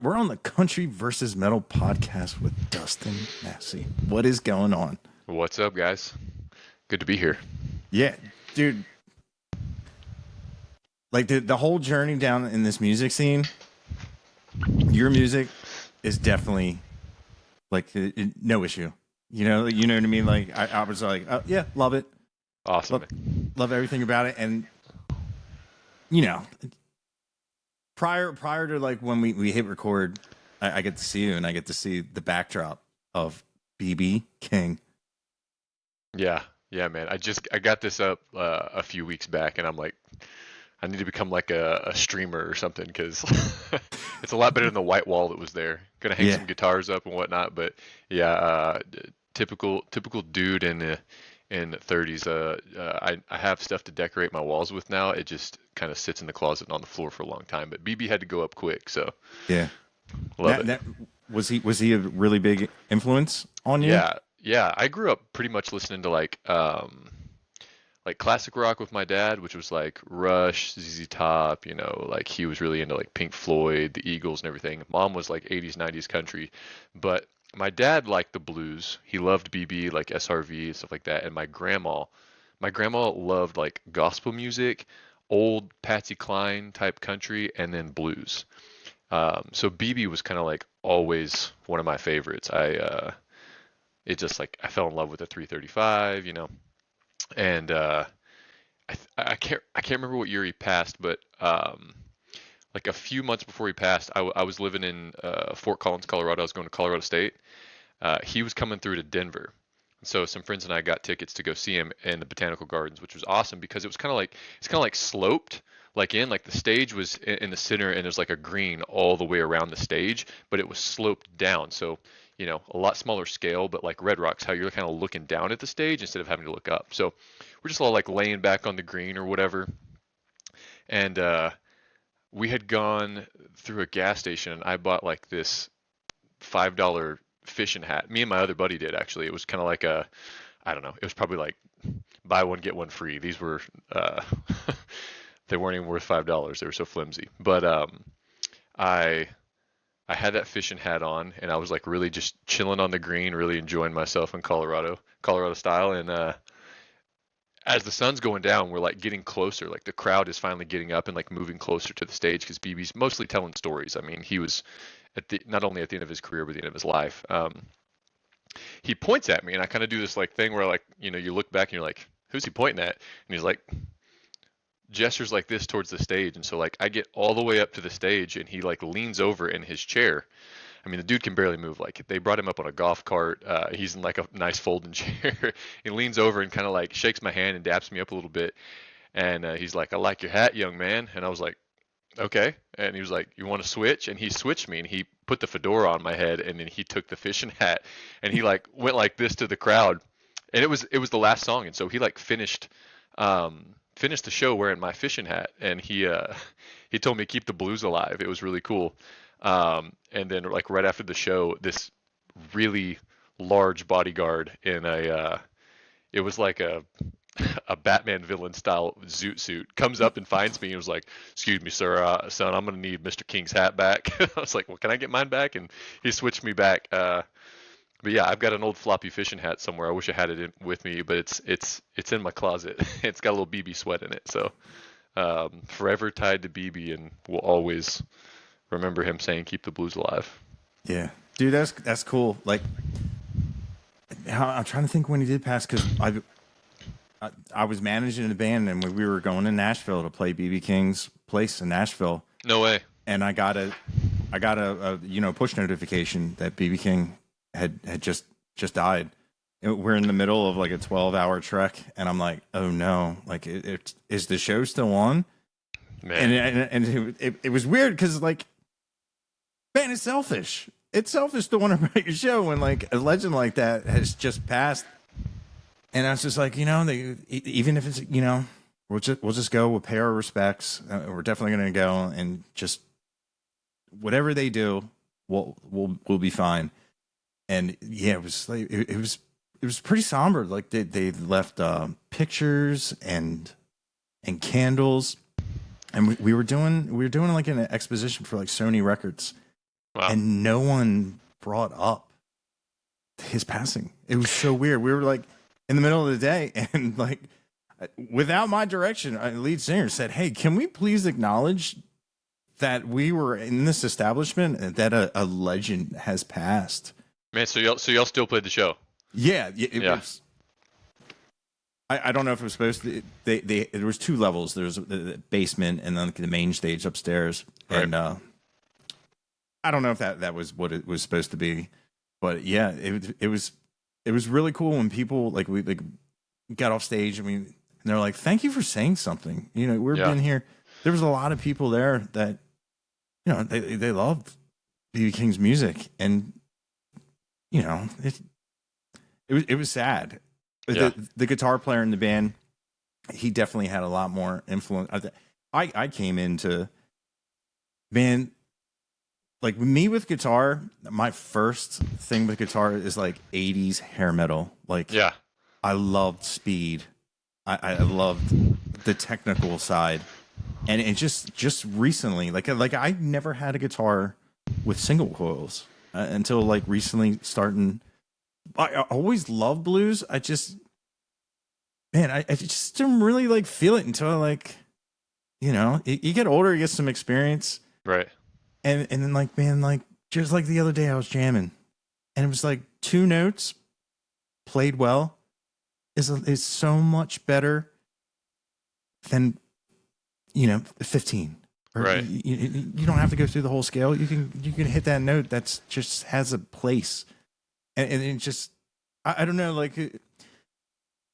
We're on the Country versus Metal podcast with Dustin Massey. What is going on? What's up, guys? Good to be here. Yeah, dude. Like the whole journey down in this music scene, your music is definitely like no issue. You know what I mean. Like I was like, oh, yeah, love it, Awesome. love, love everything about it, and you know, prior to like when we hit record, I get to see you and I get to see the backdrop of BB King. Yeah, yeah, man. I got this up a few weeks back, and I'm like, I need to become like a streamer or something because it's a lot better than the white wall that was there. Gonna hang Yeah, some guitars up and whatnot, but yeah, typical dude in 30s. I have stuff to decorate my walls with now. It just kind of sits in the closet and on the floor for a long time. But BB had to go up quick, so yeah. love That it. that was he a really big influence on you? Yeah, yeah. I grew up pretty much listening to like classic rock with my dad, which was like Rush, ZZ Top, like he was really into like Pink Floyd, the Eagles and everything. Mom was like 80s, 90s country, but my dad liked the blues. He loved BB, like SRV and stuff like that. And my grandma loved like gospel music, old Patsy Cline type country, and then blues. So BB was kind of like always one of my favorites. It just like I fell in love with the 335, and I can't remember what year he passed, but like a few months before he passed, I was living in Fort Collins, Colorado. I was going to Colorado State. He was coming through to Denver. So some friends and I got tickets to go see him in the botanical gardens, which was awesome because it's kind of like sloped, like the stage was in the center and there's like a green all the way around the stage, but it was sloped down. So a lot smaller scale, but like Red Rocks, how you're kind of looking down at the stage instead of having to look up. So we're just all like laying back on the green or whatever, and we had gone through a gas station and I bought like this $5 fishing hat. Me and my other buddy did actually. It was kind of like I don't know. It was probably like buy one get one free. These were they weren't even worth $5. They were so flimsy. But I I had that fishing hat on and I was like really just chilling on the green, really enjoying myself in Colorado style. And as the sun's going down, we're like getting closer. Like the crowd is finally getting up and like moving closer to the stage because BB's mostly telling stories. I mean, he was not only at the end of his career, but the end of his life. He points at me, and I kind of do this like thing where like you look back and you're like, who's he pointing at? And he's like gestures like this towards the stage, and so like I get all the way up to the stage, and he like leans over in his chair. I mean, the dude can barely move. Like they brought him up on a golf cart. He's in like a nice folding chair. He leans over and kind of like shakes my hand and daps me up a little bit. And he's like, "I like your hat, young man." And I was like, "Okay." And he was like, "You want to switch?" And he switched me, and he put the fedora on my head, and then he took the fishing hat, and he like went like this to the crowd, and it was the last song, and so he like finished the show wearing my fishing hat, and he told me keep the blues alive. It was really cool. And then like right after the show, this really large bodyguard in it was like a Batman villain style zoot suit comes up and finds me and was like, "Excuse me, sir, son, I'm gonna need Mr. King's hat back." I was like, "Well, can I get mine back?" And he switched me back. But yeah, I've got an old floppy fishing hat somewhere. I wish I had it with me, but it's in my closet. It's got a little BB sweat in it, so forever tied to BB, and will always remember him saying, "Keep the blues alive." Yeah, dude, that's cool. Like, I'm trying to think when he did pass because I was managing the band and we were going to Nashville to play BB King's place in Nashville, No way. and I got a push notification that BB King had just died. We're in the middle of like a 12-hour trek, and I'm like, oh no, like is the show still on? And Man, it was weird because like, man, it's selfish. It's selfish to want to write your show when like a legend like that has just passed. And I was just like, even if it's we'll just go. We'll pay our respects. We're definitely going to go and just whatever they do, we'll be fine. And yeah, it was like it was pretty somber. Like they left pictures and candles, and we were doing like an exposition for like Sony Records, Wow. and no one brought up his passing. It was so weird. We were like in the middle of the day, and like without my direction, a lead singer said, "Hey, can we please acknowledge that we were in this establishment and that a legend has passed?" Man, so y'all still played the show? Yeah, Yeah. was. I don't know if it was supposed to. There was two levels. There was the basement and then the main stage upstairs, Right. and I don't know if that was what it was supposed to be, but yeah, it was really cool when people like we like got off stage. I mean, and they're like, "Thank you for saying something." You know, we've Yeah. been here. There was a lot of people there that they loved B.B. King's music, and you know it was sad. Yeah. The guitar player in the band, he definitely had a lot more influence. I came into band like me with guitar. My first thing with guitar is like 80s hair metal. Like Yeah. I loved speed. I loved the technical side, and it just recently like I never had a guitar with single coils until like recently starting. I always loved blues. I just didn't really like feel it until I like, you get older, you get some experience, Right. and then like, man, like just like the other day I was jamming, and it was like two notes played well is so much better than 15. Or Right. you don't have to go through the whole scale. You can hit that note that's just has a place, and it just I don't know like.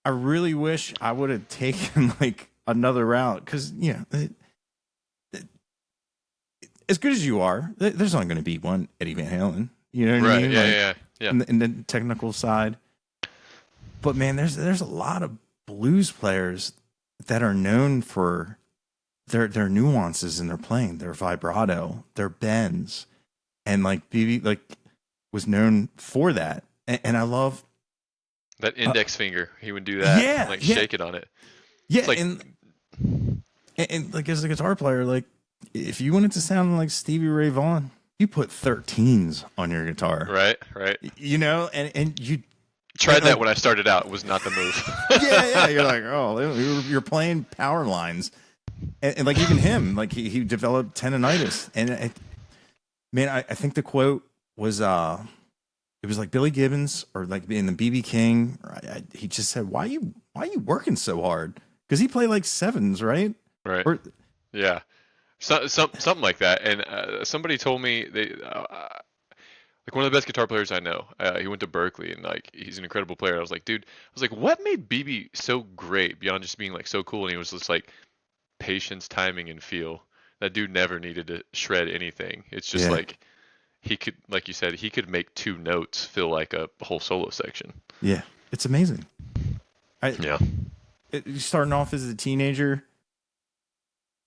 I really wish I would have taken like another route because as good as you are, there's only going to be one Eddie Van Halen. You know what I Right. mean? Yeah. Like, Yeah. in the technical side, but man, there's a lot of blues players that are known for their nuances in their playing, their vibrato, their bends, and like BB like was known for that, and I love That index finger, he would do that. yeah, Like yeah. shake it on it. Yeah, It's like and like as a guitar player, like if you wanted to sound like Stevie Ray Vaughan, you put 13s on your guitar, right. and you Tried that when I started out. It was not the move. yeah, you're like, oh, you're playing power lines, and like even him, like he developed tendonitis, and man, I think the quote was it was like Billy Gibbons or like in the BB King. He just said, "Why you working so hard?" Because he played like sevens, right? Right. Or Yeah. Something like that. And somebody told me like one of the best guitar players I know. He went to Berkeley and like he's an incredible player. I was like, dude, what made BB so great beyond just being like so cool? And he was just like patience, timing, and feel. That dude never needed to shred anything. It's just yeah, like he could, like you said, he could make two notes feel like a whole solo section. yeah, it's amazing. Yeah. Starting off as a teenager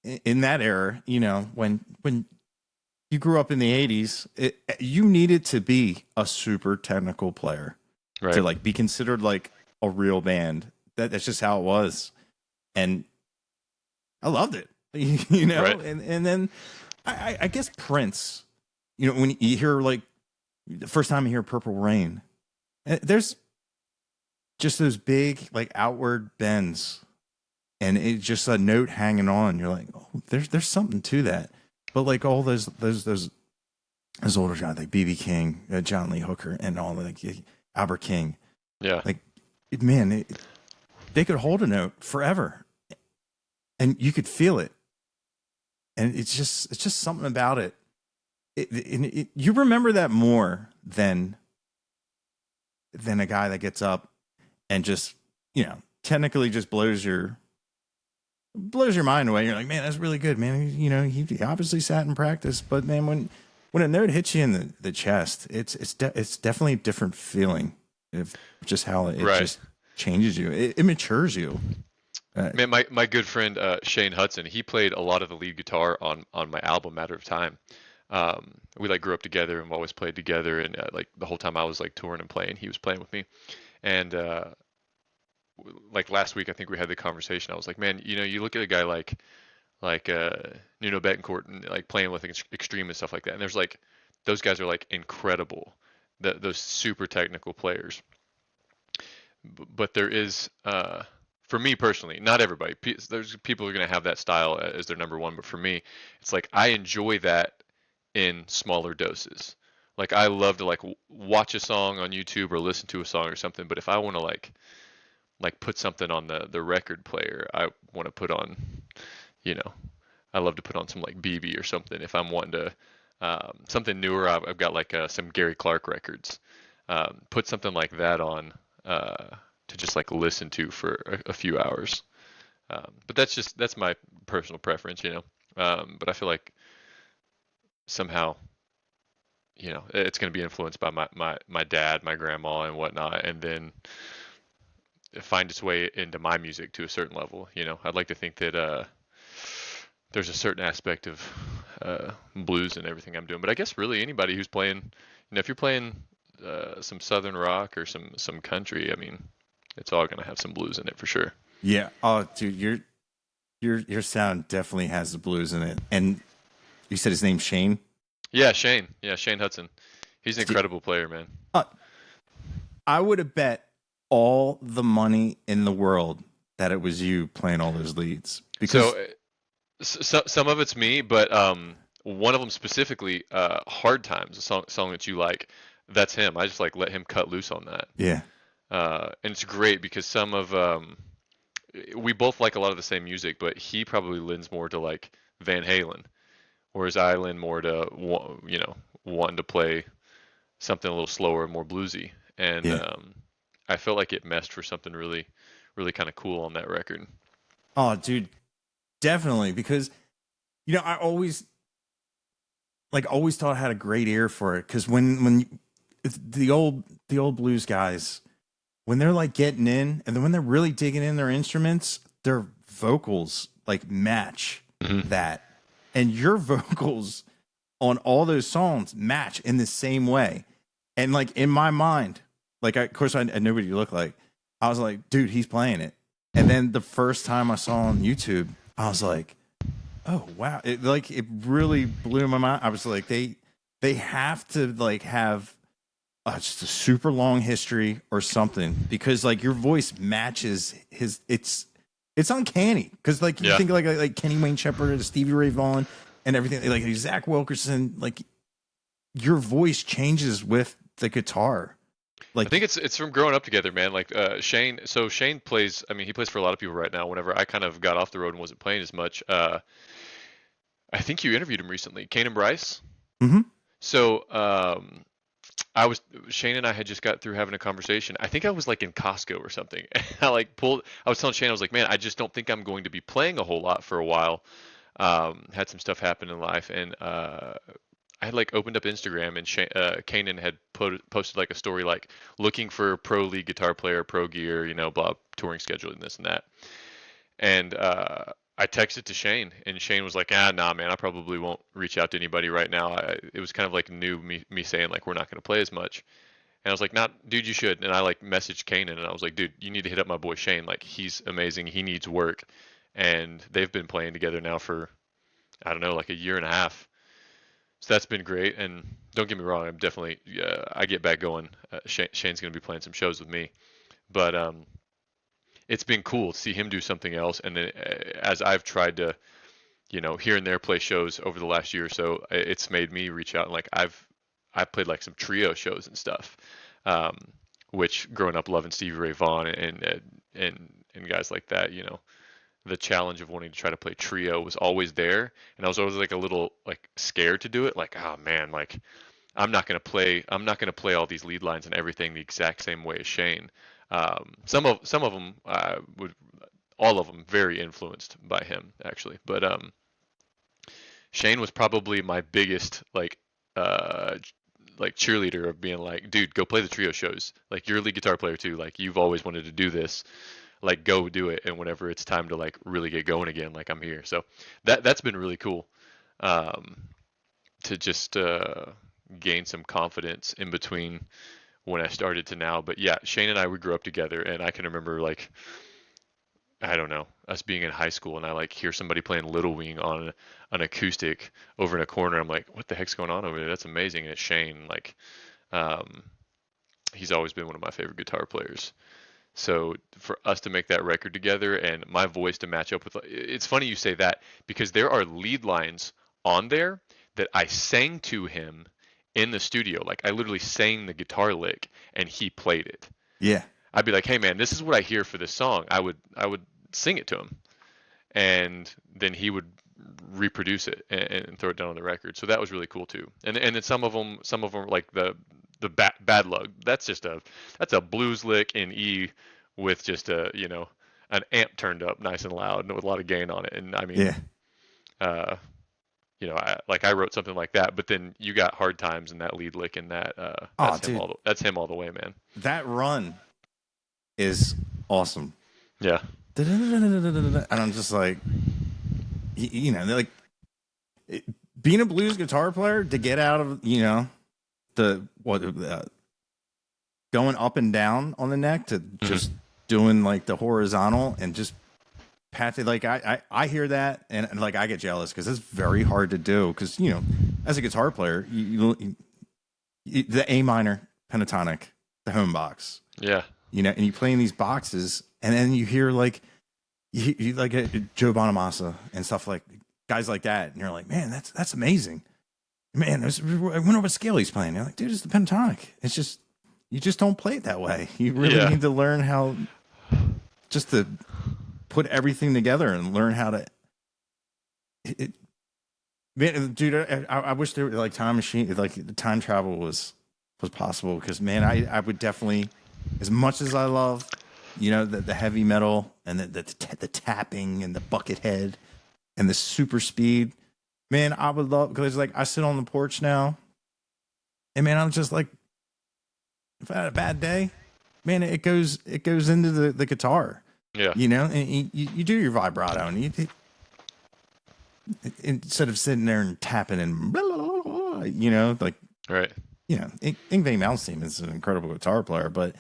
in that era, when you grew up in the 80s, you needed to be a super technical player Right. to like be considered like a real band. That's just how it was, and I loved it. Right. And then I guess Prince. When you hear like the first time you hear Purple Rain, there's just those big like outward bends, and it's just a note hanging on. You're like, oh, there's something to that. But like all those older guys like BB King, John Lee Hooker, and all like Albert King, Yeah. like man, they could hold a note forever, and you could feel it, and it's just something about it. You remember that more than a guy that gets up and just technically just blows your mind away. You're like, man, that's really good, man. He obviously sat in practice, but man, when a note hits you in the chest, it's definitely a different feeling. If just how it Right. just changes you, it matures you. Man, my good friend Shane Hudson, he played a lot of the lead guitar on my album Matter of Time. We like grew up together and always played together, and like the whole time I was like touring and playing, he was playing with me. And like last week, I think we had the conversation. I was like, man, you look at a guy like Nuno Betancourt and like playing with Extreme and stuff like that, and there's like those guys are like incredible, those super technical players. But there is, for me personally, not everybody. There's people who are going to have that style as their number one, but for me, it's like I enjoy that in smaller doses. Like I love to like watch a song on YouTube or listen to a song or something, but if I want to like put something on the record player, I want to put on, you know, I love to put on some like BB or something. If I'm wanting to something newer, I've got like some Gary Clark records. Put something like that on to just like listen to for a few hours. But that's my personal preference, you know. But I feel like somehow, you know, it's going to be influenced by my dad, my grandma, and whatnot, and then find its way into my music to a certain level. You know, I'd like to think that there's a certain aspect of blues in everything I'm doing. But I guess really anybody who's playing, you know, if you're playing some southern rock or some country, I mean, it's all gonna have some blues in it for sure. Yeah. Oh, dude, your sound definitely has the blues in it. And you said his name's Shane? Yeah, Shane. Yeah, Shane Hudson. He's an Dude, incredible player, man. I would have bet all the money in the world that it was you playing all those leads. Because So some of it's me, but one of them specifically, "Hard Times," a song that you like, that's him. I just like let him cut loose on that. yeah. And it's great because some of we both like a lot of the same music, but he probably lends more to like Van Halen, whereas I lend more to you know, wanting to play something a little slower and more bluesy. And Yeah. I felt like it meshed for something really, really kind of cool on that record. Oh, dude, definitely. Because, you know, I always thought I had a great ear for it. Because it's the old blues guys, when they're like getting in, and then when they're really digging in their instruments, their vocals like match Mhm. that, and your vocals on all those songs match in the same way. And like in my mind, like of course I knew what you look like. I was like, dude, he's playing it. And then the first time I saw on YouTube, I was like, oh wow! It really blew my mind. I was like, they have to like have just a super long history or something, because like your voice matches his. It's uncanny because like you Yeah. think like Kenny Wayne Shepherd, Stevie Ray Vaughan, and everything, like Zach Wilkerson, like your voice changes with the guitar. I Like think it's from growing up together, man. Like Shane, so Shane plays. I mean, he plays for a lot of people right now. Whenever I kind of got off the road and wasn't playing as much, I think you interviewed him recently, Kane and Bryce. mhm. So I was Shane and I had just got through having a conversation. I think I was like in Costco or something. I like pulled. I was telling Shane, I was like, man, I just don't think I'm going to be playing a whole lot for a while. Had some stuff happen in life, and I had like opened up Instagram, and Kanan had posted like a story like looking for a pro league guitar player, pro gear, you know, blah, touring schedule and this and that. And I texted to Shane, and Shane was like, nah, man, I probably won't reach out to anybody right now. It was kind of like new me saying like we're not going to play as much. And I was like, not, dude, you should. And I like messaged Kanan, and I was like, dude, you need to hit up my boy Shane. Like he's amazing. He needs work. And they've been playing together now for I don't know, like a year and a half. So that's been great. And don't get me wrong, I'm definitely I get back going. Shane's going to be playing some shows with me, but it's been cool to see him do something else. And then as I've tried to, you know, here and there play shows over the last year or so, it's made me reach out. And like I've played like some trio shows and stuff, um, which growing up loving Stevie Ray Vaughan and guys like that, you know, the challenge of wanting to try to play trio was always there, and I was always like a little like scared to do it. Like, oh man, like I'm not gonna play all these lead lines and everything the exact same way as Shane. Some of them would all of them very influenced by him actually, but Shane was probably my biggest uh like cheerleader of being like, dude, go play the trio shows. Like you're a lead guitar player too. Like you've always wanted to do this, like go do it. And whenever it's time to like really get going again, like I'm here. So that's been really cool, um, to just gain some confidence in between when I started to now. But yeah, Shane and I, we grew up together, and I can remember like I don't know, us being in high school and I like hear somebody playing Little Wing on an acoustic over in a corner. I'm like, what the heck's going on over there? That's amazing. And it's Shane. Like, um, he's always been one of my favorite guitar players. So for us to make that record together and my voice to match up with, it's funny you say that because there are lead lines on there that I sang to him in the studio. Like I literally sang the guitar lick and he played it. Yeah. I'd be like, "Hey man, this is what I hear for this song." I would sing it to him, and then he would reproduce it and throw it down on the record. So that was really cool too. And then some of them like the bad luck. That's a blues lick in E with just an amp turned up nice and loud and with a lot of gain on it. And I mean, Yeah. uh, I wrote something like that, but then you got hard times and that lead lick and Oh, that's dude, that's him all the way, man. that run is awesome. Yeah. And I'm just like, like being a blues guitar player to get out of, the what going up and down on the neck to just doing like the horizontal and just patting. Like I hear that and like I get jealous because it's very hard to do because as a guitar player the A minor pentatonic, the home box, Yeah. and you play in these boxes and then you hear like you like Joe Bonamassa and stuff like guys like that and you're like, man, that's amazing. Man, I wonder what scale he's playing. You're like, dude, it's the pentatonic. It's just you just don't play it that way. You really need to learn how just to put everything together and learn how to. Man, dude, I wish there were like time machine, like the time travel was possible because man, I would definitely, as much as I love, the heavy metal and the tapping and the bucket head and the super speed. Man, I would love because like I sit on the porch now, and man, I'm just like, if I had a bad day, man, it goes into the guitar, Yeah. and you do your vibrato, and instead of sitting there and tapping and blah, blah, blah, like Right. Yngwie Malmsteen is an incredible guitar player, but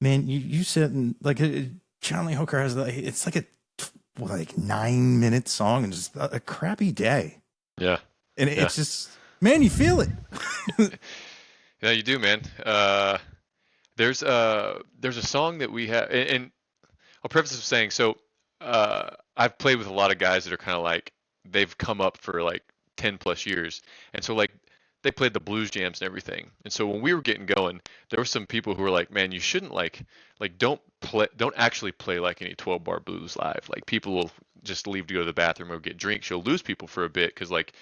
man, you sit and like John Lee Hooker has it's like a 9-minute song and just a crappy day. Yeah. And it's just, man, you feel it. Yeah, you do, man. There's a song that we have, and I'll preface this with saying, so I've played with a lot of guys that are kind of like they've come up for like 10 plus years, and so like they played the blues jams and everything. And so when we were getting going, there were some people who were like, "Man, you shouldn't don't actually play like any 12-bar blues live. Like people will just leave to go to the bathroom or get drinks. You'll lose people for a bit because like,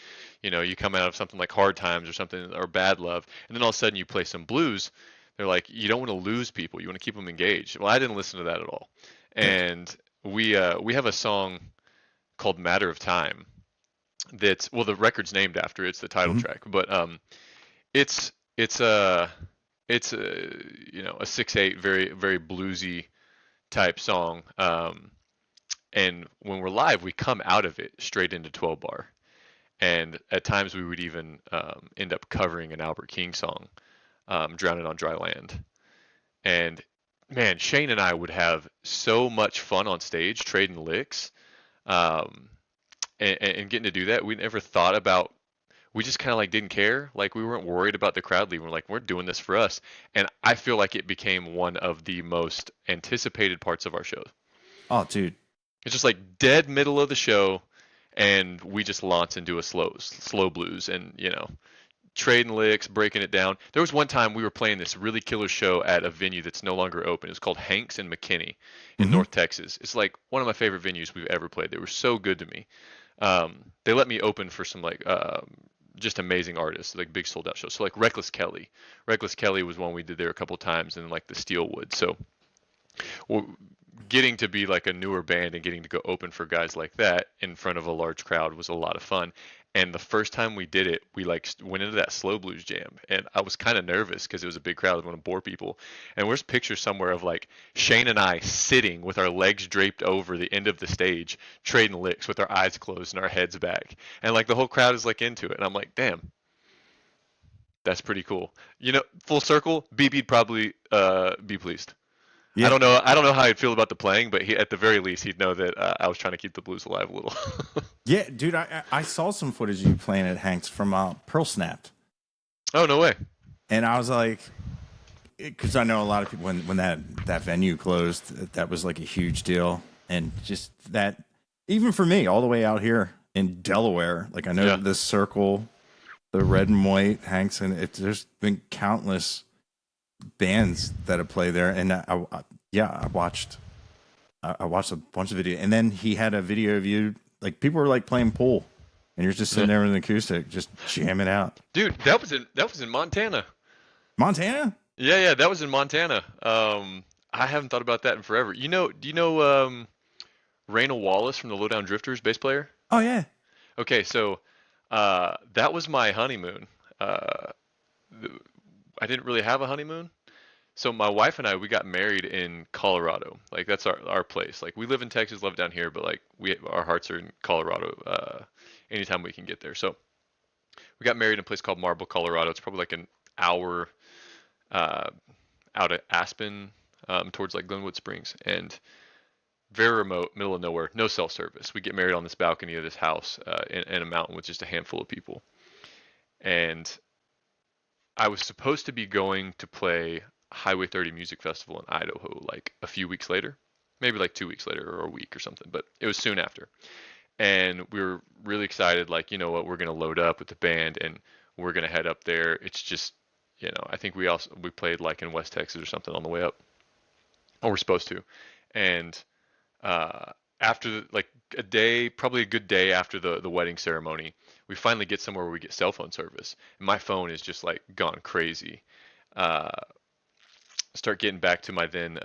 you come out of something like Hard Times or something or Bad Love, and then all of a sudden you play some blues. They're like, you don't want to lose people. You want to keep them engaged." Well, I didn't listen to that at all. And we have a song called Matter of Time that's, well, the record's named after it's the title track, but it's a a 6/8 very very bluesy type song, and when we're live we come out of it straight into 12 bar, and at times we would even end up covering an Albert King song, Drowning on Dry Land. And man, Shane and I would have so much fun on stage trading licks, um, and getting to do that. We never thought about. We just kind of like didn't care. Like we weren't worried about the crowd leaving. We're like, we're doing this for us. And I feel like it became one of the most anticipated parts of our show. Oh, dude. It's just like dead middle of the show, and we just launch into a slow blues, and trading licks, breaking it down. There was one time we were playing this really killer show at a venue that's no longer open. It was called Hanks in McKinney in North Texas. It's like one of my favorite venues we've ever played. They were so good to me. They let me open for some like just amazing artists, like big sold out shows. So like Reckless Kelly. Reckless Kelly was one we did there a couple times, and like the Steelwood. So getting to be like a newer band and getting to go open for guys like that in front of a large crowd was a lot of fun. And the first time we did it, we like went into that slow blues jam, and I was kind of nervous because it was a big crowd. I want to bore people. And there's pictures somewhere of like Shane and I sitting with our legs draped over the end of the stage, trading licks with our eyes closed and our heads back, and like the whole crowd is like into it. And I'm like, damn, that's pretty cool. Full circle, BB'd probably be pleased. I Yeah, don't know. I don't know how he'd feel about the playing, but at the very least, he'd know that I was trying to keep the blues alive a little. yeah, dude. I saw some footage of you playing at Hank's from Pearl Snapped, Oh, no way. and I was like, because I know a lot of people when that venue closed, that was like a huge deal, and just that even for me, all the way out here in Delaware, like I know Yeah. this circle, the red and white Hanks, and there's been countless bands that have played there, and I watched I watched a bunch of video, and then he had a video of you like people were like playing pool, and you're just sitting Yeah. there with an acoustic, just jamming out. Dude, that was in Montana. Montana? Yeah, that was in Montana. I haven't thought about that in forever. Do you know Raynell Wallace from the Lowdown Drifters, bass player? Oh yeah. Okay, so that was my honeymoon. Uh, th- I didn't really have a honeymoon. So my wife and I, we got married in Colorado. Like that's our place. Like we live in Texas, live down here, but like our hearts are in Colorado. Anytime we can get there. So we got married in a place called Marble, Colorado. It's probably like an hour uh, out of Aspen, towards like Glenwood Springs, and very remote, middle of nowhere, no cell service. We get married on this balcony of this house in a mountain with just a handful of people. And I was supposed to be going to play Highway 30 Music Festival in Idaho like a few weeks later, maybe like 2 weeks later or a week or something, but it was soon after. And we were really excited, like, you know what, we're going to load up with the band and we're going to head up there. It's just, I think we played like in West Texas or something on the way up, or we're supposed to. And uh, after like a day, probably a good day after the wedding ceremony, we finally get somewhere where we get cell phone service. And my phone is just like gone crazy. Uh, Start getting back to my then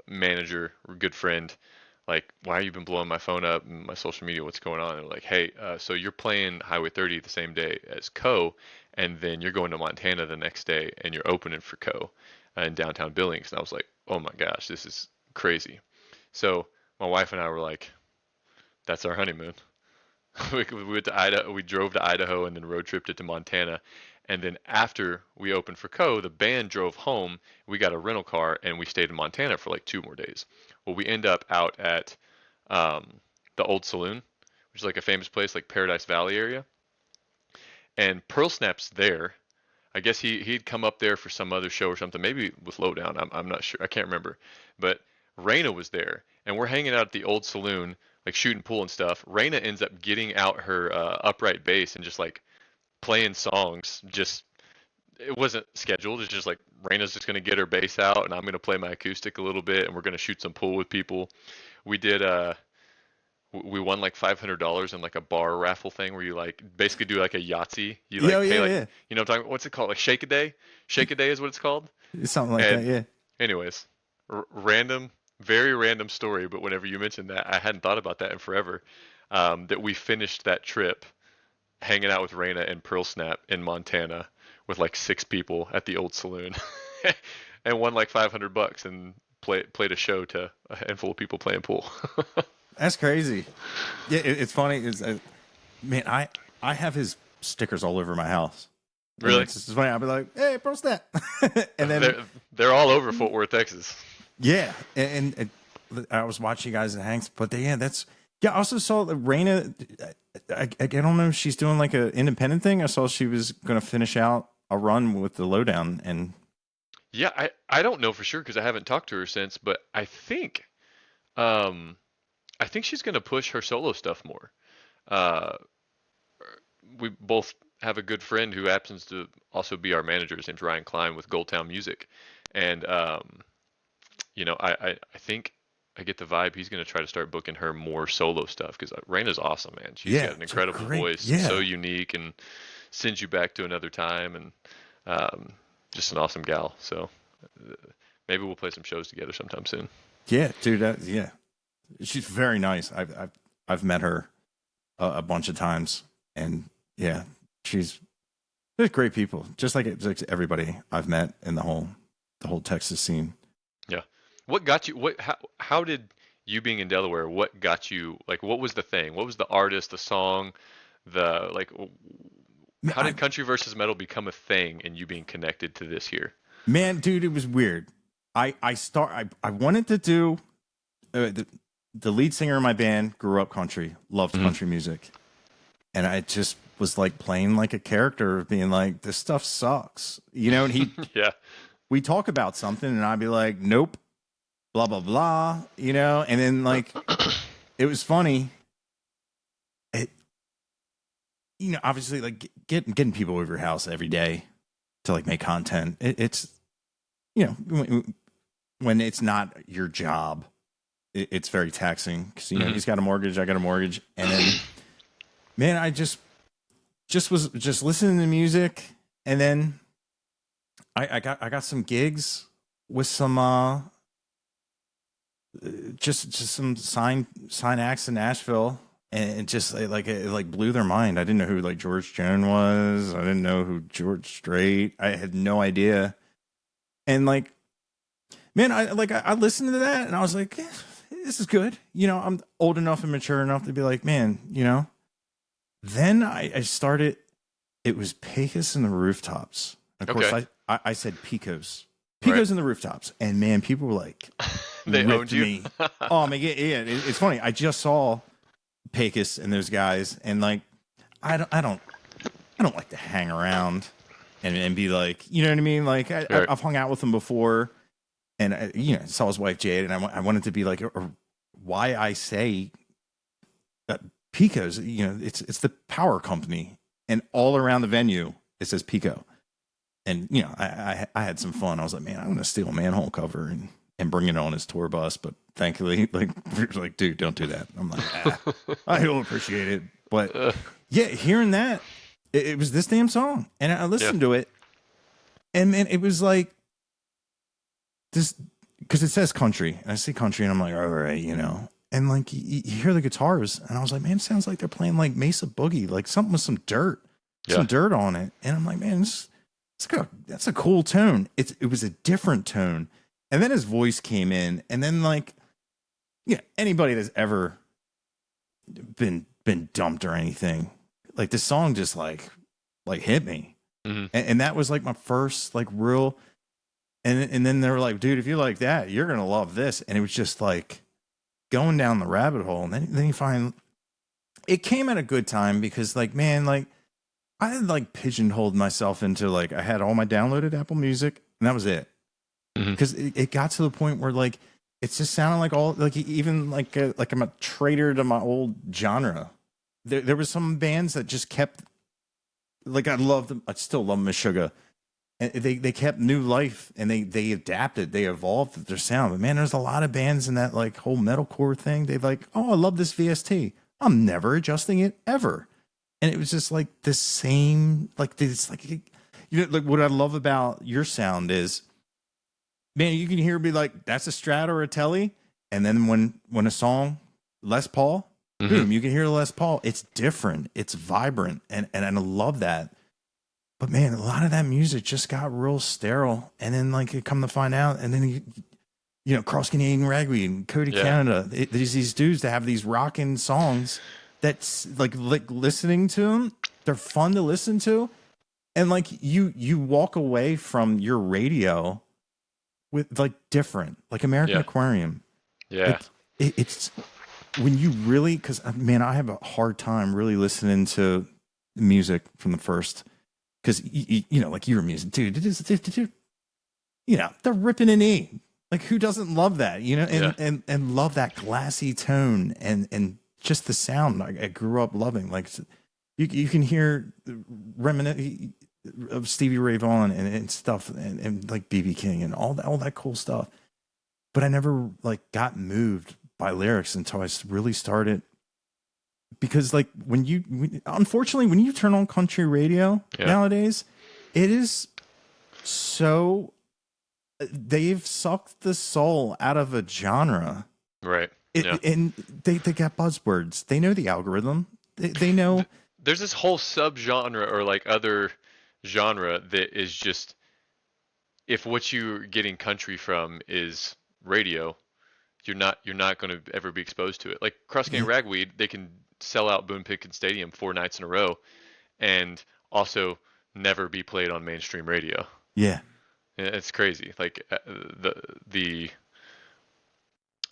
manager or good friend, like, why have you been blowing my phone up and my social media? What's going on? And they're like, hey, so you're playing Highway 30 the same day as Co, and then you're going to Montana the next day and you're opening for Co in downtown Billings. And I was like, oh my gosh, this is crazy. So my wife and I were like, that's our honeymoon. We went to Idaho, we drove to Idaho and then road tripped it to Montana. And then after we opened for Co, the band drove home. We got a rental car and we stayed in Montana for like 2 more days. Well, we end up out at um, the Old Saloon, which is like a famous place, like Paradise Valley area. And Pearl Snap's there. I guess he'd come up there for some other show or something, maybe with Lowdown. I'm not sure. I can't remember. But Raina was there, and we're hanging out at the Old Saloon, like shooting pool and stuff. Raina ends up getting out her upright bass and just like playing songs. Just it wasn't scheduled. It's just like Raina's just gonna get her bass out, and I'm gonna play my acoustic a little bit, and we're gonna shoot some pool with people. We did we won like $500 in like a bar raffle thing where you like basically do like a Yahtzee. You like Yeah, pay yeah, like yeah. I'm talking about, what's it called? Like Shake a Day? Shake a Day is what it's called. It's something like that. And Yeah. anyways, random, very random story, but whenever you mentioned that, I hadn't thought about that in forever. That we finished that trip hanging out with Raina and Pearl Snap in Montana with like 6 people at the Old Saloon, and won like $500 and played a show to a handful of people playing pool. That's crazy. Yeah, it's funny. Man, I have his stickers all over my house. And Really? it's just funny. I'll be like, "Hey, bro, that," and then They're all over Fort Worth, Texas. yeah, and I was watching you guys at Hanks, but that's yeah. I also saw that Raina. I don't know if she's doing like an independent thing. I saw she was going to finish out a run with the Lowdown, and Yeah, I don't know for sure because I haven't talked to her since, but um I think she's gonna push her solo stuff more. Uh, we both have a good friend who happens to also be our manager. His name's Ryan Klein with Goldtown Music, and I think I get the vibe he's gonna try to start booking her more solo stuff because Raina's awesome, man. She's yeah, got an it's a incredible great, voice, yeah, so unique, and sends you back to another time, and um, just an awesome gal. So maybe we'll play some shows together sometime soon. yeah, dude, yeah. She's very nice. I've met her a bunch of times, and yeah, they're great people. Just like everybody I've met in the whole Texas scene. Yeah. What got you? How did you being in Delaware? What got you? Like, what was the thing? What was the artist, the song, the like? How I, did country versus metal become a thing, and you being connected to this here? man, dude, it was weird. I wanted to do the lead singer in my band grew up country, loved country music, and I just was like playing like a character of being like, this stuff sucks, you know. And Yeah. we talk about something, and I'd be like, nope, blah blah blah, you know. And then like it was funny. It, you know, obviously like getting people over your house every day to like make content. It's you know when it's not your job, it's very taxing because you know he's got a mortgage, I got a mortgage, and then man, I just was just listening to music, and then I got some gigs with some just some sign acts in Nashville, and it like blew their mind. I didn't know who like George Jones was. I didn't know who George Strait. I had no idea, and like man, I listened to that, and I was like, this is good. You know, I'm old enough and mature enough to be like, man, you know. Then I started. It was Pecos and the Rooftops. Of course, I said Pecos. Pecos and the Rooftops. And man, people were like, they owned you. Me. Oh my god, yeah. It's funny. I just saw Pecos and those guys, and like, I don't like to hang around and be like, you know what I mean? Like, I've hung out with them before, and I, you know, saw his wife Jade, and I wanted to be like, why I say that Pecos, you know, it's the power company, and all around the venue it says Pico. And you know, I had some fun. I was like, man, I'm gonna steal a manhole cover and bring it on his tour bus. But thankfully, like, dude, don't do that. I'm like, I will appreciate it. But yeah, hearing that, it was this damn song, and I listened to it, and man, it was like this because it says country, and I see country, and I'm like, all right, you know. And like you hear the guitars, and I was like, man, it sounds like they're playing like Mesa Boogie, like something with some dirt on it. And I'm like, man, that's a cool tone. It was a different tone. And then his voice came in, and then like, yeah, anybody that's ever been dumped or anything, like this song just like hit me, and that was like my first like real. And then they were like, dude, if you like that, you're gonna love this. And it was just like going down the rabbit hole, and then you find it came at a good time because like, man, like I had like pigeonholed myself into like I had all my downloaded Apple Music, and that was it. Because it got to the point where like it just sounded like all like even like I'm a traitor to my old genre. There was some bands that just kept like I loved them. I still love Meshuggah. And they kept new life, and they adapted, they evolved their sound. But man, there's a lot of bands in that like whole metalcore thing. They're like, oh, I love this VST. I'm never adjusting it ever. And it was just like the same, like this, like you know, like what I love about your sound is, man, you can hear me like that's a Strat or a Telly, and then when a song Les Paul, boom, you can hear Les Paul. It's different, it's vibrant, and I love that. But man, a lot of that music just got real sterile, and then like you come to find out, and then you know, Cross Canadian Ragweed and Cody Canada, there's these dudes that have these rocking songs that's like listening to them, they're fun to listen to, and like you walk away from your radio with like different, like American Aquarium. Yeah, like, it's when you really, because man, I have a hard time really listening to music from the first. Because, you know, like you're a music, dude, you know, they're ripping an E. Like, who doesn't love that, you know, and love that glassy tone and just the sound I grew up loving. Like, you can hear reminiscent of Stevie Ray Vaughan and stuff and like B.B. King and all that cool stuff. But I never, like, got moved by lyrics until I really started. Because like unfortunately, when you turn on country radio nowadays, it is so they've sucked the soul out of a genre, right? And they got buzzwords. They know the algorithm. They know. There's this whole subgenre or like other genre that is just if what you're getting country from is radio, you're not going to ever be exposed to it. Like Cross Canadian Ragweed, they can sell out Boone Pickens Stadium 4 nights in a row and also never be played on mainstream radio. Yeah. It's crazy. Like the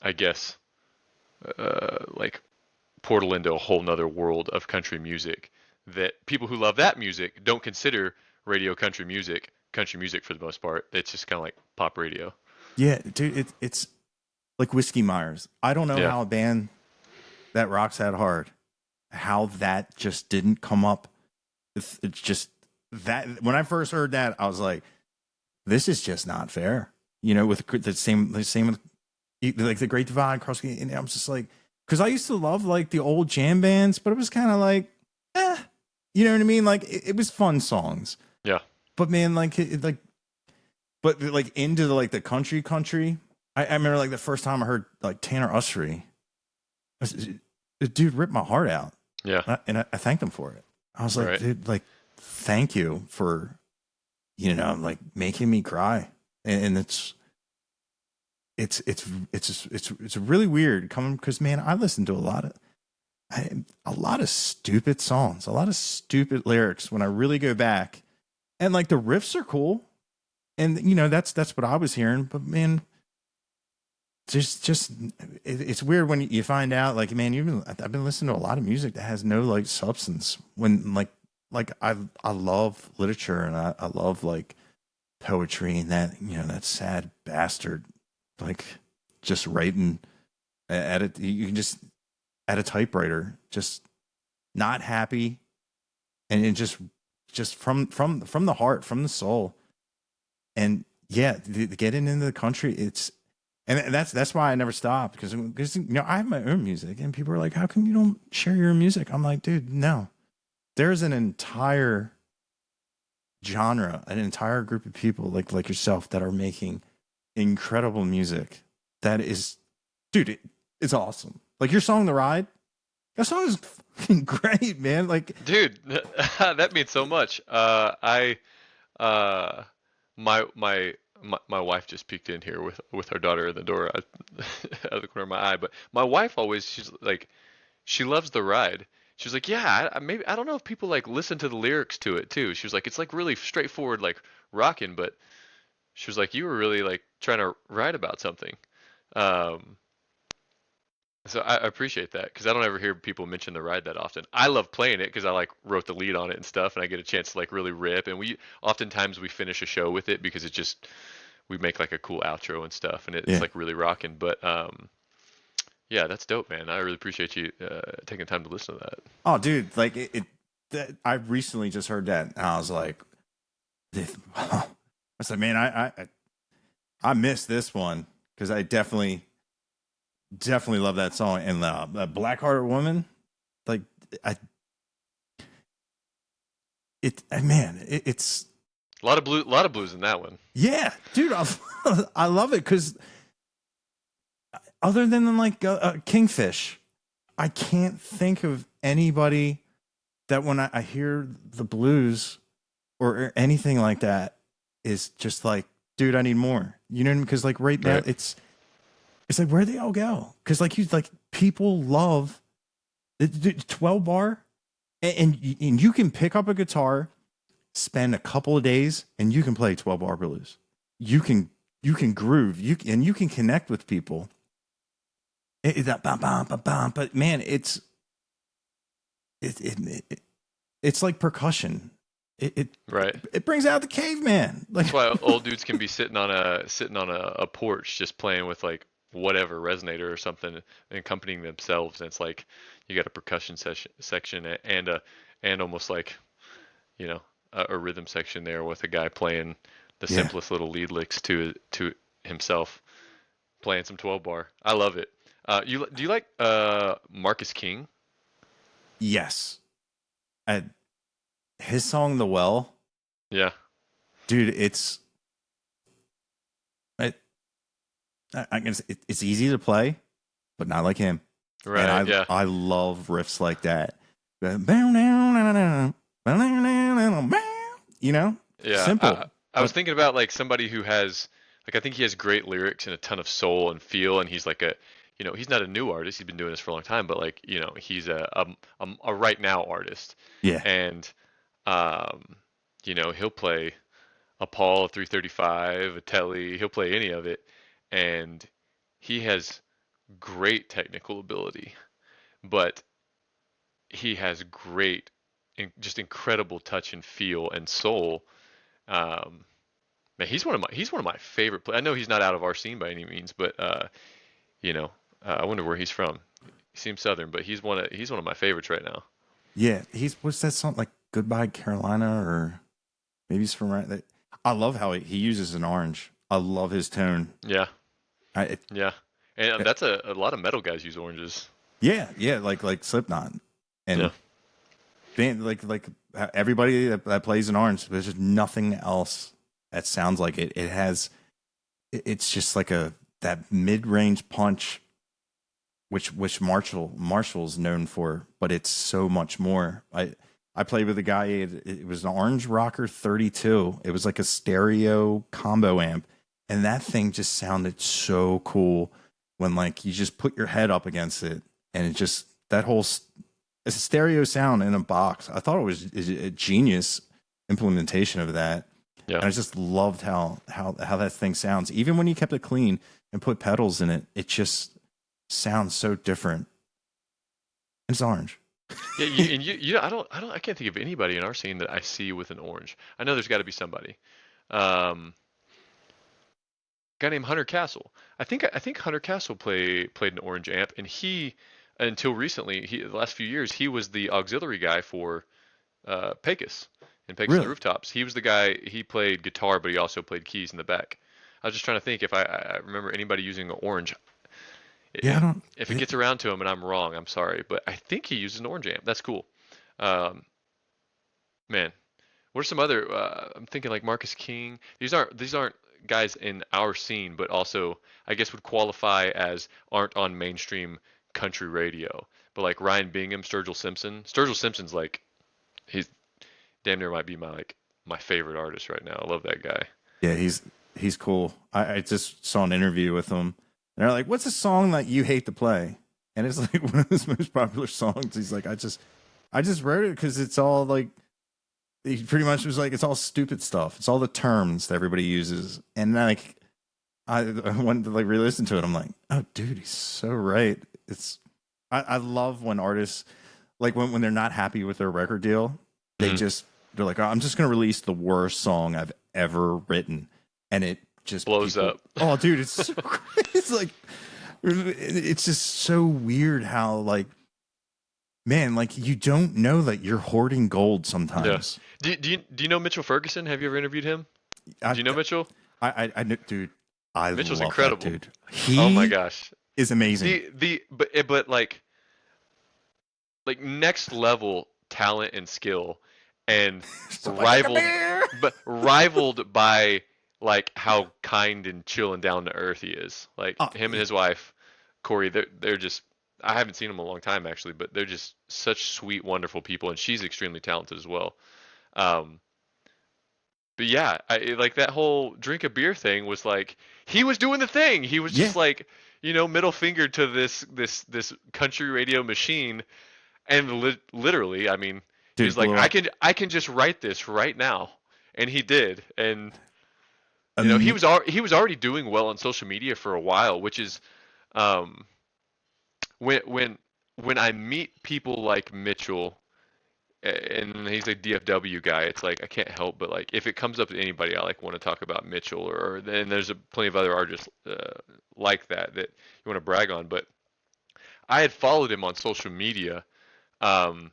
I guess like portal into a whole nother world of country music that people who love that music don't consider radio country music for the most part. It's just kind of like pop radio. Yeah, dude, it's like Whiskey Myers. I don't know Yeah. how a band that rocks that hard, how that just didn't come up. It's just that when I first heard that, I was like, this is just not fair. You know, with the same with like the Great Divide, Cross, and I'm just like, because I used to love like the old jam bands, but it was kind of like, you know what I mean? Like it was fun songs, Yeah. but man, like like, but like into the like the country. I remember like the first time I heard like Tanner Ussery, the dude ripped my heart out. Yeah. And I thanked him for it. I was like, Right. dude, like, thank you for, you know, like making me cry. And it's really weird coming because man, I listen to a lot of stupid songs, a lot of stupid lyrics when I really go back, and like the riffs are cool, and you know that's what I was hearing. But man, it's weird when you find out like man I've been listening to a lot of music that has no like substance when like I love literature and I love like poetry and that you know that sad bastard like just writing at it you can just at a typewriter just not happy and just from the heart from the soul and yeah getting into the country it's and that's why I never stopped because you know I have my own music and people are like how come you don't share your music I'm like dude no there's an entire genre an entire group of people like yourself that are making incredible music that is dude it's awesome like your song The Ride that song is fucking great man like Dude, that means so much. I uh my my wife just peeked in here with her daughter in the door out of the corner of my eye. But my wife always she's like she loves The Ride. She's like, yeah, maybe I don't know if people like listen to the lyrics to it too. She was like, it's like really straightforward, like rocking, but she was like, you were really like trying to write about something. Um, so I appreciate that because I don't ever hear people mention The Ride that often. I love playing it because I like wrote the lead on it and stuff, and I get a chance to like really rip. And we oftentimes we finish a show with it because it just we make like a cool outro and stuff, and it's yeah like really rocking. But yeah, that's dope, man. I really appreciate you taking time to listen to that. oh dude like that, I recently just heard that and I was like I said man I missed this one because I definitely love that song and the Black Hearted Woman like I man it's A lot of blues in that one. yeah dude I love it because other than like Kingfish I can't think of anybody that when I hear the blues or anything like that is just like dude I need more you know because like right now Right. it's like where they all go because like you like people love the 12 bar and you can pick up a guitar spend a couple of days and you can play 12 bar blues you can groove and you can connect with people that bam, bam, bam, bam. But man it's like percussion Right. it brings out the caveman like That's why old dudes can be sitting on a porch just playing with like whatever resonator or something and accompanying themselves. And it's like you got a percussion section and almost like you know a rhythm section there with a guy playing the yeah simplest little lead licks to himself playing some 12 bar. I love it. Do you like Marcus King? yes I, his song The Well Yeah. dude I guess it's easy to play but not like him Right. and Yeah. I love riffs like that you know Yeah. simple I was but thinking about like somebody who has like I think he has great lyrics and a ton of soul and feel, and he's like a you know he's not a new artist. He's been doing this for a long time, but like you know he's a right now artist, yeah and um you know he'll play a Paul 335, a Telly. He'll play any of it, and he has great technical ability, but he has great, just incredible touch and feel and soul. Um, Man, he's one of my favorite players. I know he's not out of our scene by any means, but you know, I wonder where he's from. He seems southern, but he's one of my favorites right now. Yeah, he's what's that song like Goodbye Carolina or maybe he's from right that I love how he uses an orange. I love his tone. Yeah, I it, yeah, and it- that's a lot of metal guys use oranges. yeah, yeah, like Slipknot. Yeah, And like everybody that plays an orange, there's just nothing else that sounds like it. It has it's just like a that mid-range punch which Marshall's known for, but it's so much more. I played with a guy. It was an Orange Rocker 32. It was like a stereo combo amp, and that thing just sounded so cool when like you just put your head up against it, and it just that whole it's a stereo sound in a box. I thought it was a genius implementation of that. yeah, And I just loved how that thing sounds. Even when you kept it clean and put pedals in it, it just sounds so different. It's orange. yeah. And I can't think of anybody in our scene that I see with an orange. I know there's got to be somebody. Um, Guy named Hunter Castle. I think Hunter Castle played an orange amp, and he until recently, the last few years, he was the auxiliary guy for Pecos and Pecos and the Really? Rooftops. He was the guy. He played guitar, but he also played keys in the back. I was just trying to think if I remember anybody using an orange. Yeah, I If, don't. if it gets around to him and I'm wrong, I'm sorry, but I think he uses an orange amp. That's cool. Um, Man, what are some other? I'm thinking like Marcus King. These aren't guys in our scene, but also I guess would qualify as aren't on mainstream country radio. But like Ryan Bingham, Sturgill Simpson. Sturgill Simpson's like he's damn near might be my favorite artist right now. I love that guy. Yeah, he's cool. I just saw an interview with him, and they're like, "What's a song that you hate to play?" And it's like one of his most popular songs. He's like, I just wrote it because it's all like he pretty much was like it's all stupid stuff. It's all the terms that everybody uses, and like I went to like re-listen to it. I'm like, oh, dude, he's so right. I love when artists like when they're not happy with their record deal, they Mhm. just they're like, oh, I'm just gonna release the worst song I've ever written, and it just Blows people. up. Oh, dude, it's so it's like it's just so weird how like man, like you don't know that you're hoarding gold Yeah. sometimes. Do you know Mitchell Ferguson? Have you ever interviewed him? I Do you know Mitchell? dude, I Mitchell's love that incredible. dude. Oh my He gosh. is amazing. The but like next level talent and skill and Stuff like a rivaled bear. but rivaled by like how kind and chill and down to earth he is. Like Oh, him and his wife, Corey, they're just I haven't seen them in a long time actually, but they're just such sweet, wonderful people, and she's extremely talented as well. Um, but yeah, like that whole drink a beer thing was like he was doing the thing. He was yeah, just like, middle finger to this country radio machine, and literally, I mean, he dude, was like, blew I up. can I can just write this right now, and he did. And he Um, was he was already doing well on social media for a while, which is um when when I meet people like Mitchell and he's a DFW guy, it's like I can't help but like if it comes up to anybody, I like want to talk about Mitchell or then there's plenty of other artists like that you want to brag on. But I had followed him on social media, um,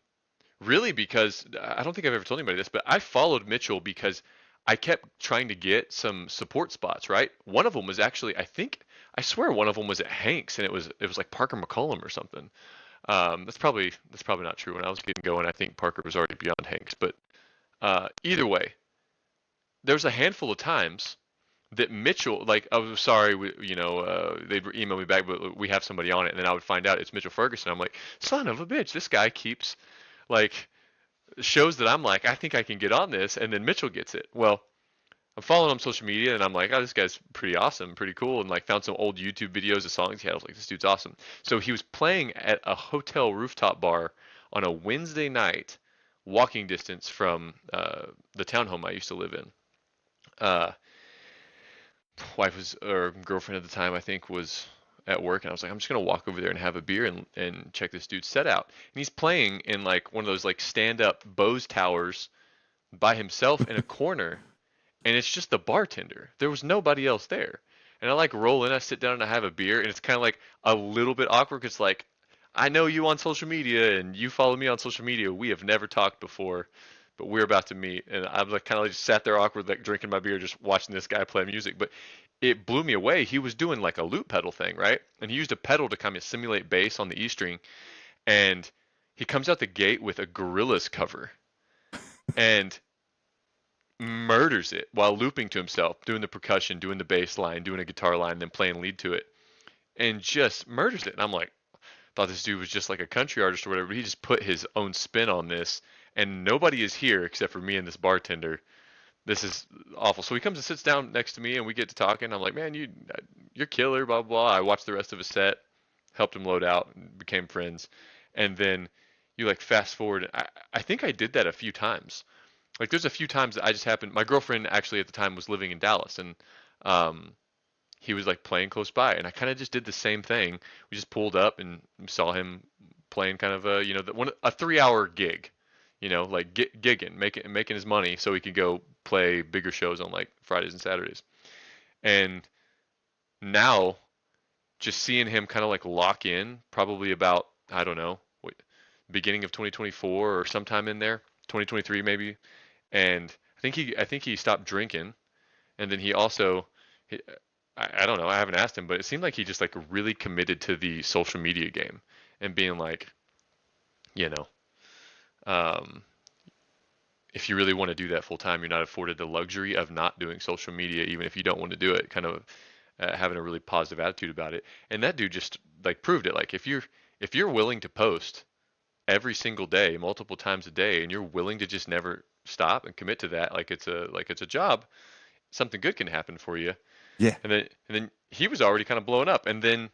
really because I don't think I've ever told anybody this, but I followed Mitchell because I kept trying to get some support spots. Right, one of them was actually I swear one of them was at Hanks, and it was like Parker McCollum or something. That's probably not true. When I was getting going, I think Parker was already beyond Hanks. But either way, there's a handful of times that Mitchell, like, I was sorry, they'd email me back, but we have somebody on it, and then I would find out it's Mitchell Ferguson. I'm like, son of a bitch, this guy keeps like shows that I'm like, I think I can get on this, and then Mitchell gets it. Well, I'm following him on social media, and I'm like, oh, this guy's pretty awesome, pretty cool, and like found some old YouTube videos of songs he had. I was like, this dude's awesome. So he was playing at a hotel rooftop bar on a Wednesday night, walking distance from the townhome I used to live in. uh, wife was, or girlfriend at the time, I think, was at work, and I was like, I'm just gonna walk over there and have a beer and check this dude's set out. And he's playing in like one of those like stand up Bose towers by himself in a corner, and it's just the bartender. There was nobody else there. And I like roll in, I sit down and I have a beer, and it's kind of like a little bit awkward because like I know you on social media and you follow me on social media. We have never talked before, but we're about to meet. And I'm like kind of like just sat there awkward, like drinking my beer, just watching this guy play music. But it blew me away. He was doing like a loop pedal thing, right? And he used a pedal to kind of simulate bass on the E string. And he comes out the gate with a Gorillaz cover and murders it while looping to himself, doing the percussion, doing the bass line, doing a guitar line, then playing lead to it, and just murders it. And I'm like, thought this dude was just like a country artist or whatever. But he just put his own spin on this, and nobody is here except for me and this bartender. This is awful. So he comes and sits down next to me, and we get to talking. I'm like, man, you're killer, blah blah. I watched the rest of his set, helped him load out, and became friends. And then you like fast forward. I think I did that a few times. Like there's a few times that I just happened. My girlfriend actually at the time was living in Dallas, and um, he was like playing close by, and I kind of just did the same thing. We just pulled up and saw him playing kind of a a 3 hour gig, like gigging, making his money so he could go play bigger shows on like Fridays and Saturdays. And now just seeing him kind of like lock in, probably about I don't know, beginning of 2024 or sometime in there, 2023 maybe. And I think he stopped drinking, and then he also I don't know. I haven't asked him, but it seemed like he just like really committed to the social media game and being like, you know, um, if you really want to do that full time, you're not afforded the luxury of not doing social media, even if you don't want to do it. Kind of having a really positive attitude about it. And that dude just like proved it. Like if you're willing to post every single day, multiple times a day, and you're willing to just never stop and commit to that, like it's a job, something good can happen for you. Yeah. And then he was already kind of blowing up, and then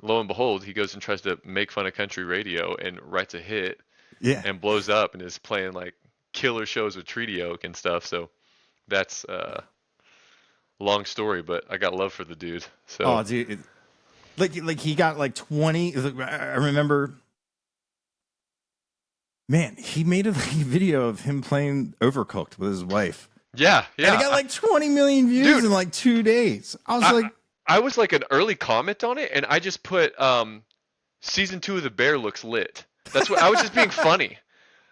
lo and behold, he goes and tries to make fun of country radio and writes a hit Yeah. and blows up and is playing like killer shows with Treaty Oak and stuff. So that's long story, but I got love for the dude. So Oh, dude. Like he got like 20. I remember, man, he made a video of him playing Overcooked with his wife. yeah, And yeah. it got like 20 million views Dude, in like 2 days. I was like, I was like an early comment on it, and I just put season 2 of The Bear looks lit. That's what I was just being funny.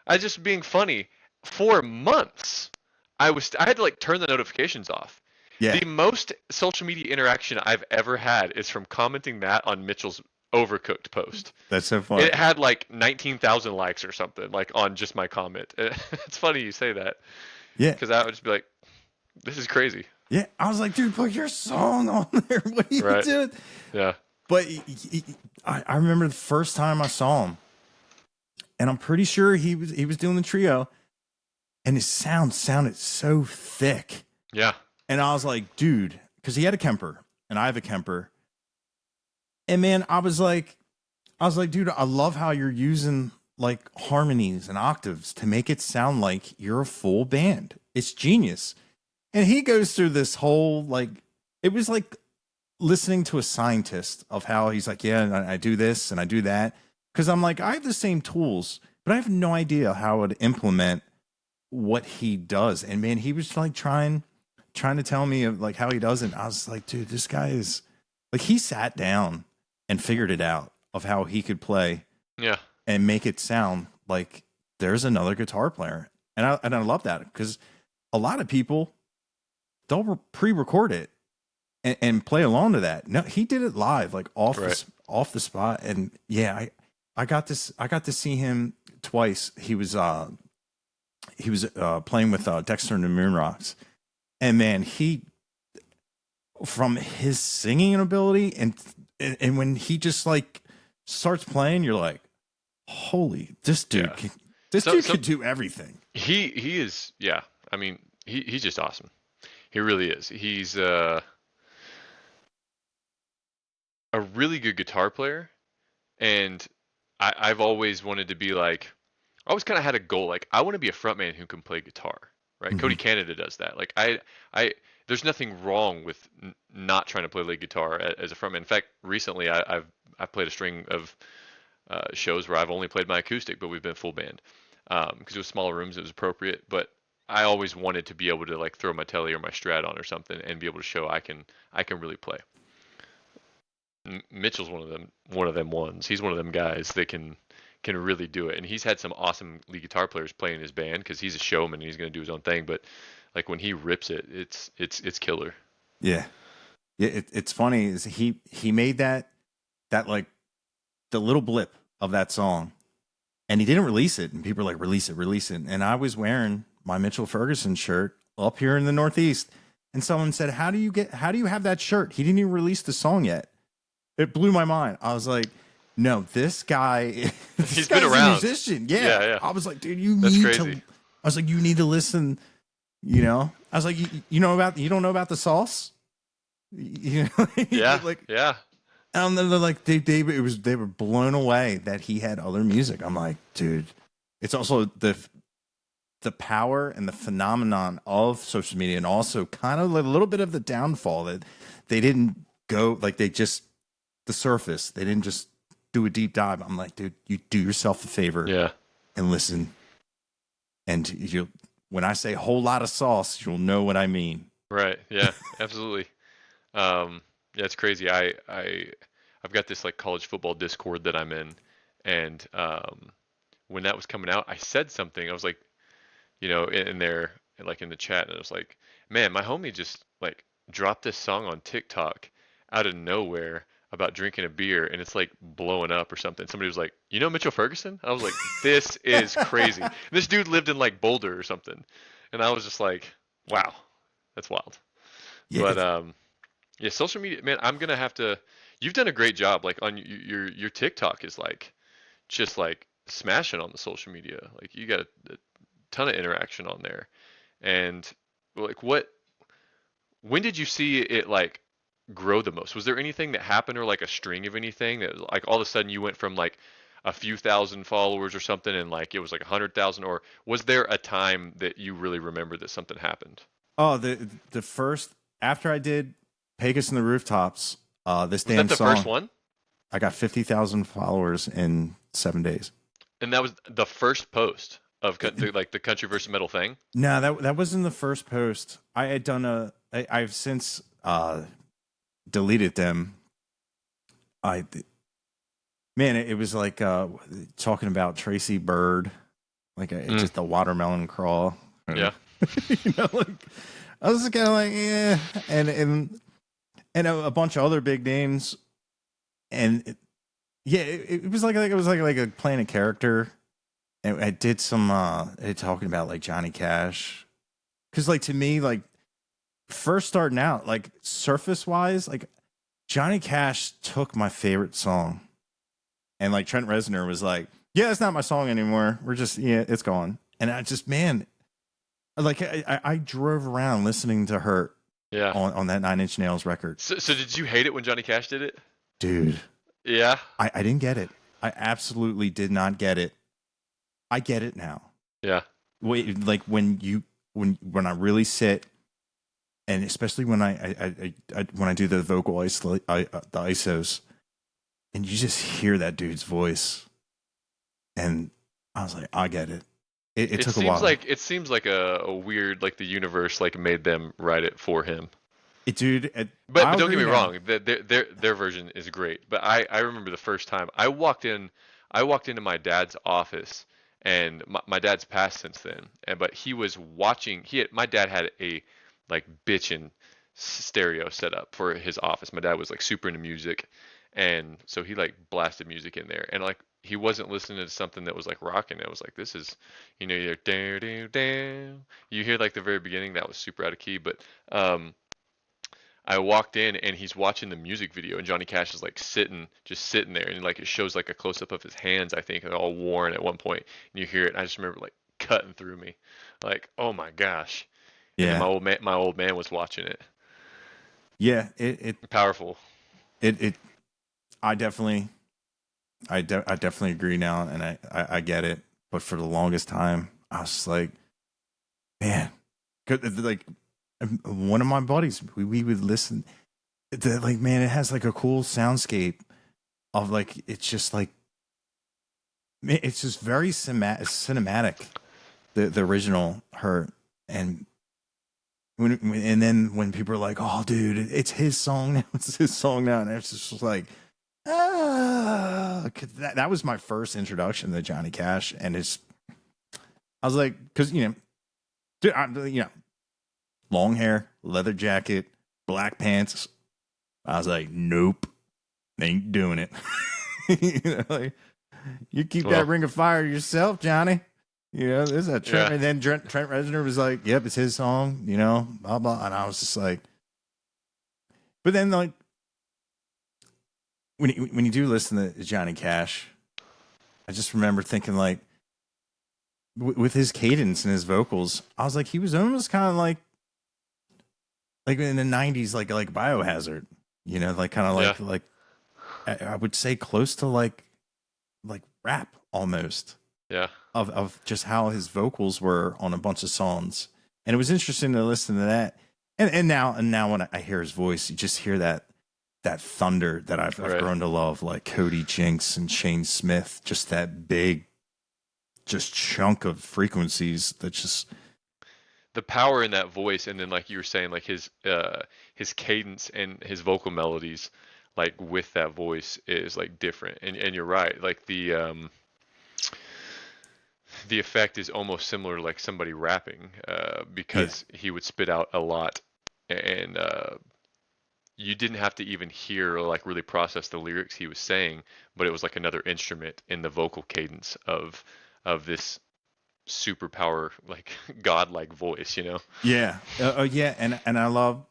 I was just being funny for months. I had to like turn the notifications off. yeah, The most social media interaction I've ever had is from commenting that on Mitchell's Overcooked post. that's so funny. It had like 19,000 likes or something, like on just my comment. It's funny you say that, Yeah. because I would just be like, this is crazy. Yeah. I was like, dude, put your song on there. What are you Right. doing? Yeah. But I remember the first time I saw him, and I'm pretty sure he was doing the trio, and his sound sounded so thick. Yeah. And I was like, dude, because he had a Kemper and I have a Kemper. And man, I was like, dude, I love how you're using like harmonies and octaves to make it sound like you're a full band. It's genius. And he goes through this whole like, it was like listening to a scientist of how he's like, yeah, I do this and I do that. Because I'm like, I have the same tools, but I have no idea how I would implement what he does. And man, he was like trying to tell me of like how he does it. I was like, dude, this guy is like, he sat down and figured it out of how he could play Yeah. and make it sound like there's another guitar player. And I love that because a lot of people, they'll pre-record it and play along to that. No, he did it live, like off the spot. And yeah, I got to see him twice. He was playing with Dexter and the Moonrocks. And man, he, from his singing ability and when he just like starts playing, you're like, holy, this dude, could do everything. He is, yeah. I mean, he's just awesome. He really is. He's a really good guitar player, and I've always wanted to be like, I always kind of had a goal, like I want to be a frontman who can play guitar. right? Hmm. Cody Canada does that. Like there's nothing wrong with not trying to play lead guitar as a frontman. In fact, recently I've played a string of shows where I've only played my acoustic, but we've been full band because it was smaller rooms, it was appropriate. But I always wanted to be able to like throw my telly or my Strat on or something and be able to show I can really play. Mitchell's one of them ones. He's one of them guys that can really do it, and he's had some awesome lead guitar players playing in his band because he's a showman and he's going to do his own thing. But like when he rips it, it's killer. Yeah. Yeah. It's funny is he made that like the little blip of that song, and he didn't release it, and people were like, release it. And I was wearing my Mitchell Ferguson shirt up here in the Northeast, and someone said, how do you have that shirt? He didn't even release the song yet. It blew my mind. I was like, no, this guy, He's been around. A musician. Yeah. Yeah. I was like, dude, That's crazy. I was like, you need to listen. You know, I was like, you don't know about the sauce. You know, Yeah. like, yeah. and then they're like, they were blown away that he had other music. I'm like, dude, it's also the power and the phenomenon of social media, and also kind of a little bit of the downfall that they didn't go like the surface. They didn't just do a deep dive. I'm like, dude, you do yourself a favor, and listen. And when I say a whole lot of sauce, you'll know what I mean. Right. Yeah. Absolutely. Yeah, it's crazy. I've got this like college football Discord that I'm in, and when that was coming out, I said something. I was like, in there, like in the chat, and I was like, man, my homie just like dropped this song on TikTok out of nowhere about drinking a beer, and it's like blowing up or something. Somebody was like, Mitchell Ferguson? I was like, this is crazy. This dude lived in like Boulder or something, and I was just like, wow, that's wild. Yeah, But yeah, social media, man, I'm gonna have to. You've done a great job. Like on your TikTok is like just like smashing on the social media. Like you got a ton of interaction on there, and like when did you see it like grow the most? Was there anything that happened or like a string of anything that was, like all of a sudden you went from like a few thousand followers or something and like it was like 100,000, or was there a time that you really remember that something happened? oh, the first after I did Pegasus and the Rooftops, this Was that damn the song, first one? I got 50,000 followers in 7 days. And that was the first post of like the country versus metal thing. No, that wasn't the first post. I had done I've since deleted them. Man, it was like talking about Tracy Bird, like just the watermelon crawl. Yeah. Like I was kind of like, yeah, and a bunch of other big names, and it was like a playing a character. And I did some talking about like Johnny Cash, because like to me, like first starting out, like surface wise, like Johnny Cash took my favorite song, and like Trent Reznor was like, yeah, it's not my song anymore, we're just, it's gone. And I just, man, like I drove around listening to Hurt on that Nine Inch Nails record. So did you hate it when Johnny Cash did it? Dude. Yeah. I didn't get it. I absolutely did not get it. I get it now. Yeah. Wait, like when I really sit, and especially when when I do the vocal the isos, and you just hear that dude's voice, and I was like, I get it. It took a while. It seems like a weird, like the universe like made them write it for him. But don't get me wrong, their version is great. But I remember the first time I walked into my dad's office, and my dad's passed since then. But he was watching. My dad had a like bitchin' stereo set up for his office. My dad was like super into music, and so he like blasted music in there, and like he wasn't listening to something that was like rocking. It was like, this is, you're you hear like the very beginning that was super out of key, but I walked in and he's watching the music video, and Johnny Cash is like just sitting there, and like it shows like a close up of his hands, I think, and they're all worn at one point, and you hear it, and I just remember like cutting through me, like, oh my gosh. Yeah. And my old man was watching it. Yeah, it powerful. I definitely agree now, and I get it. But for the longest time, I was just like, man, Like one of my buddies, we would listen. Like, man, it has like a cool soundscape of like, it's just like, it's just very cinematic. The original Hurt, and and then when people are like, "Oh, dude, it's his song now," it's his song now, and it's just like, ah, 'cause that was my first introduction to Johnny Cash, and I was like, because dude, long hair, leather jacket, black pants. I was like, nope, ain't doing it. Like, you keep that Ring of Fire yourself, Johnny. This is a Trent. Yeah. And then Trent Reznor was like, yep, it's his song, blah, blah. And I was just like, but then like, when you do listen to Johnny Cash, I just remember thinking like, with his cadence and his vocals, I was like, he was almost kind of like in the 90s, like Biohazard, like kind of like I would say close to like rap almost. Yeah. Of just how his vocals were on a bunch of songs. And it was interesting to listen to that. And now when I hear his voice, you just hear that thunder that I've grown to love, like Cody Jinks and Shane Smith, just that big just chunk of frequencies that just the power in that voice. And then like you were saying, like his cadence and his vocal melodies, like with that voice is like different. And you're right. Like the effect is almost similar to like somebody rapping, because he would spit out a lot, and you didn't have to even hear or like really process the lyrics he was saying, but it was like another instrument in the vocal cadence of this superpower, like godlike voice, Yeah. Yeah. And I love,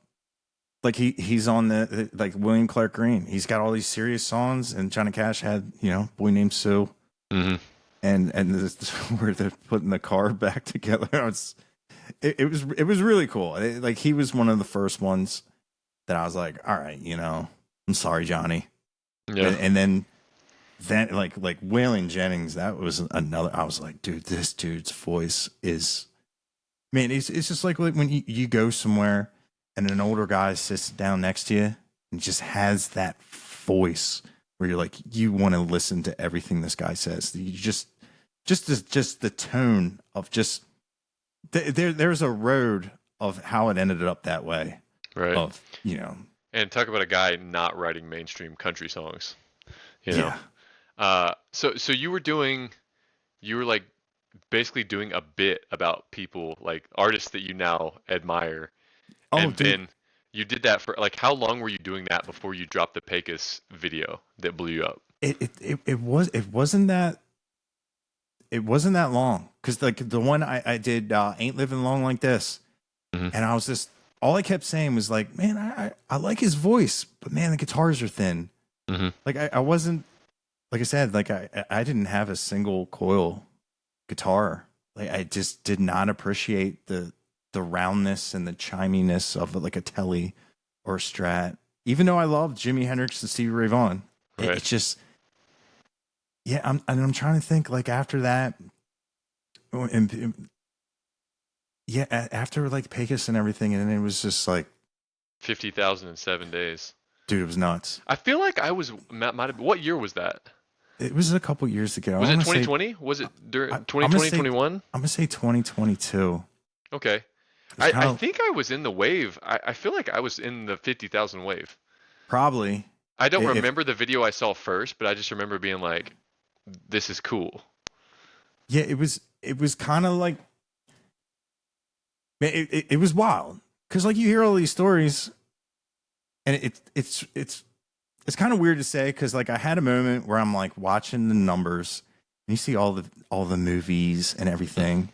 like he's on the like William Clark Green. He's got all these serious songs, and Johnny Cash had, Boy Named Sue. Mm-hmm. And this, where they're putting the car back together. It was really cool. Like he was one of the first ones that I was like, all right, I'm sorry, Johnny. Yeah. And then like Waylon Jennings, that was another. I was like, dude, this dude's voice is, man, it's just like when you go somewhere and an older guy sits down next to you and just has that voice where you're like, you want to listen to everything this guy says. You just the tone of just there's a road of how it ended up that way. Right. Of, And talk about a guy not writing mainstream country songs. Yeah. So you were like basically doing a bit about people, like artists that you now admire. Oh, and dude. Then you did that for like, how long were you doing that before you dropped the Pecos video that blew you up? It wasn't that long, because like the one I did, Ain't Living Long Like This. Mm-hmm. And I was just, all I kept saying was like, man, I like his voice, but man, the guitars are thin. Mm-hmm. Like I wasn't, like I said, like I didn't have a single coil guitar. Like I just did not appreciate the roundness and the chiminess of like a Tele or a Strat. Even though I love Jimi Hendrix and Stevie Ray Vaughan, it's just, yeah. I'm trying to think, like after that, after like Pecos and everything, and it was just like 50,007 days. Dude, it was nuts. I feel like I was what year was that? It was a couple years ago. Was it 2020? Was it during 2020, 21? I'm gonna say 2022. Okay. I think I was in the wave. I feel like I was in the 50,000 wave. Probably. I don't remember the video I saw first, but I just remember being like, this is cool. Yeah, it was kind of like, it was wild, because like you hear all these stories, and it's kind of weird to say, because like I had a moment where I'm like watching the numbers, and you see all the movies and everything,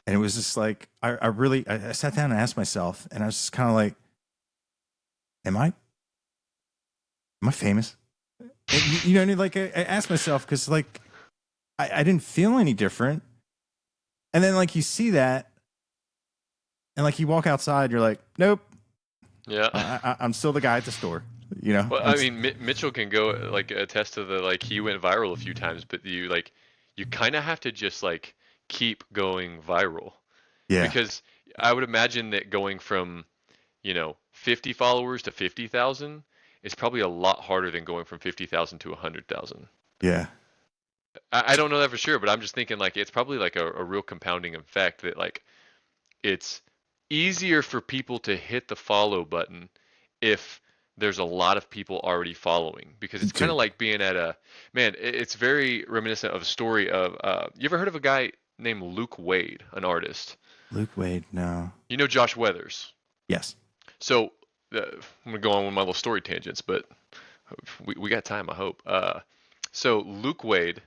and it was just like I sat down and asked myself, and I was just kind of like, am I famous? And, you know, like I asked myself, because like I didn't feel any different, and then like you see that, and like you walk outside, you're like, nope. Yeah. I'm still the guy at the store, you know? Well, I mean, Mitchell can go like attest to the, like, he went viral a few times, but you kind of have to just like keep going viral. Yeah. Because I would imagine that going from 50 followers to 50,000 is probably a lot harder than going from 50,000 to 100,000. Yeah. I don't know that for sure, but I'm just thinking like it's probably like a real compounding effect that like it's easier for people to hit the follow button if there's a lot of people already following, because it's kind of Dude, like being at a man. It's very reminiscent of a story of you ever heard of a guy named Luke Wade, an artist? Luke Wade, no. You know Josh Weathers. Yes. So I'm gonna go on with my little story tangents, but we got time, I hope. So Luke Wade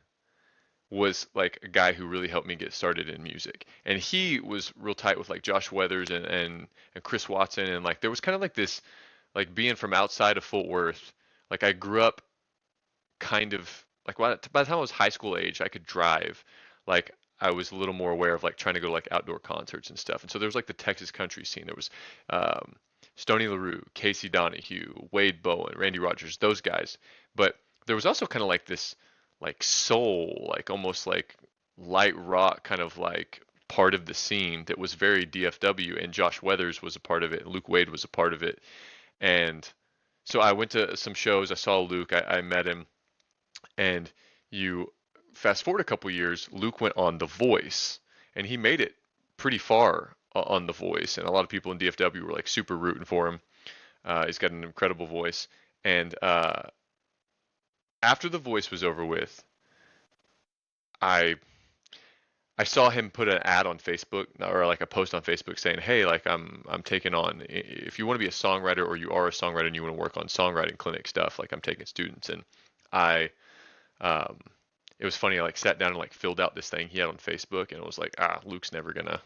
was like a guy who really helped me get started in music, and he was real tight with like Josh Weathers and Chris Watson, and like there was kind of like this, like being from outside of Fort Worth. Like I grew up kind of like by the time I was high school age, I could drive. Like I was a little more aware of like trying to go to like outdoor concerts and stuff. And so there was like the Texas country scene. There was um, Stoney LaRue, Casey Donahue, Wade Bowen, Randy Rogers, those guys. But there was also kind of like this like soul, like almost like light rock kind of like part of the scene that was very DFW, and Josh Weathers was a part of it, and Luke Wade was a part of it. And so I went to some shows. I saw Luke. I met him, and you fast forward a couple years, Luke went on The Voice, and he made it pretty far on The Voice, and a lot of people in DFW were like super rooting for him. He's got an incredible voice, and after The Voice was over with, I I saw him put an ad on Facebook or like a post on Facebook saying, "Hey, like I'm taking on, if you want to be a songwriter or you are a songwriter and you want to work on songwriting clinic stuff, like I'm taking students." And I um it was funny, I like sat down and like filled out this thing he had on Facebook, and it was like, Luke's never gonna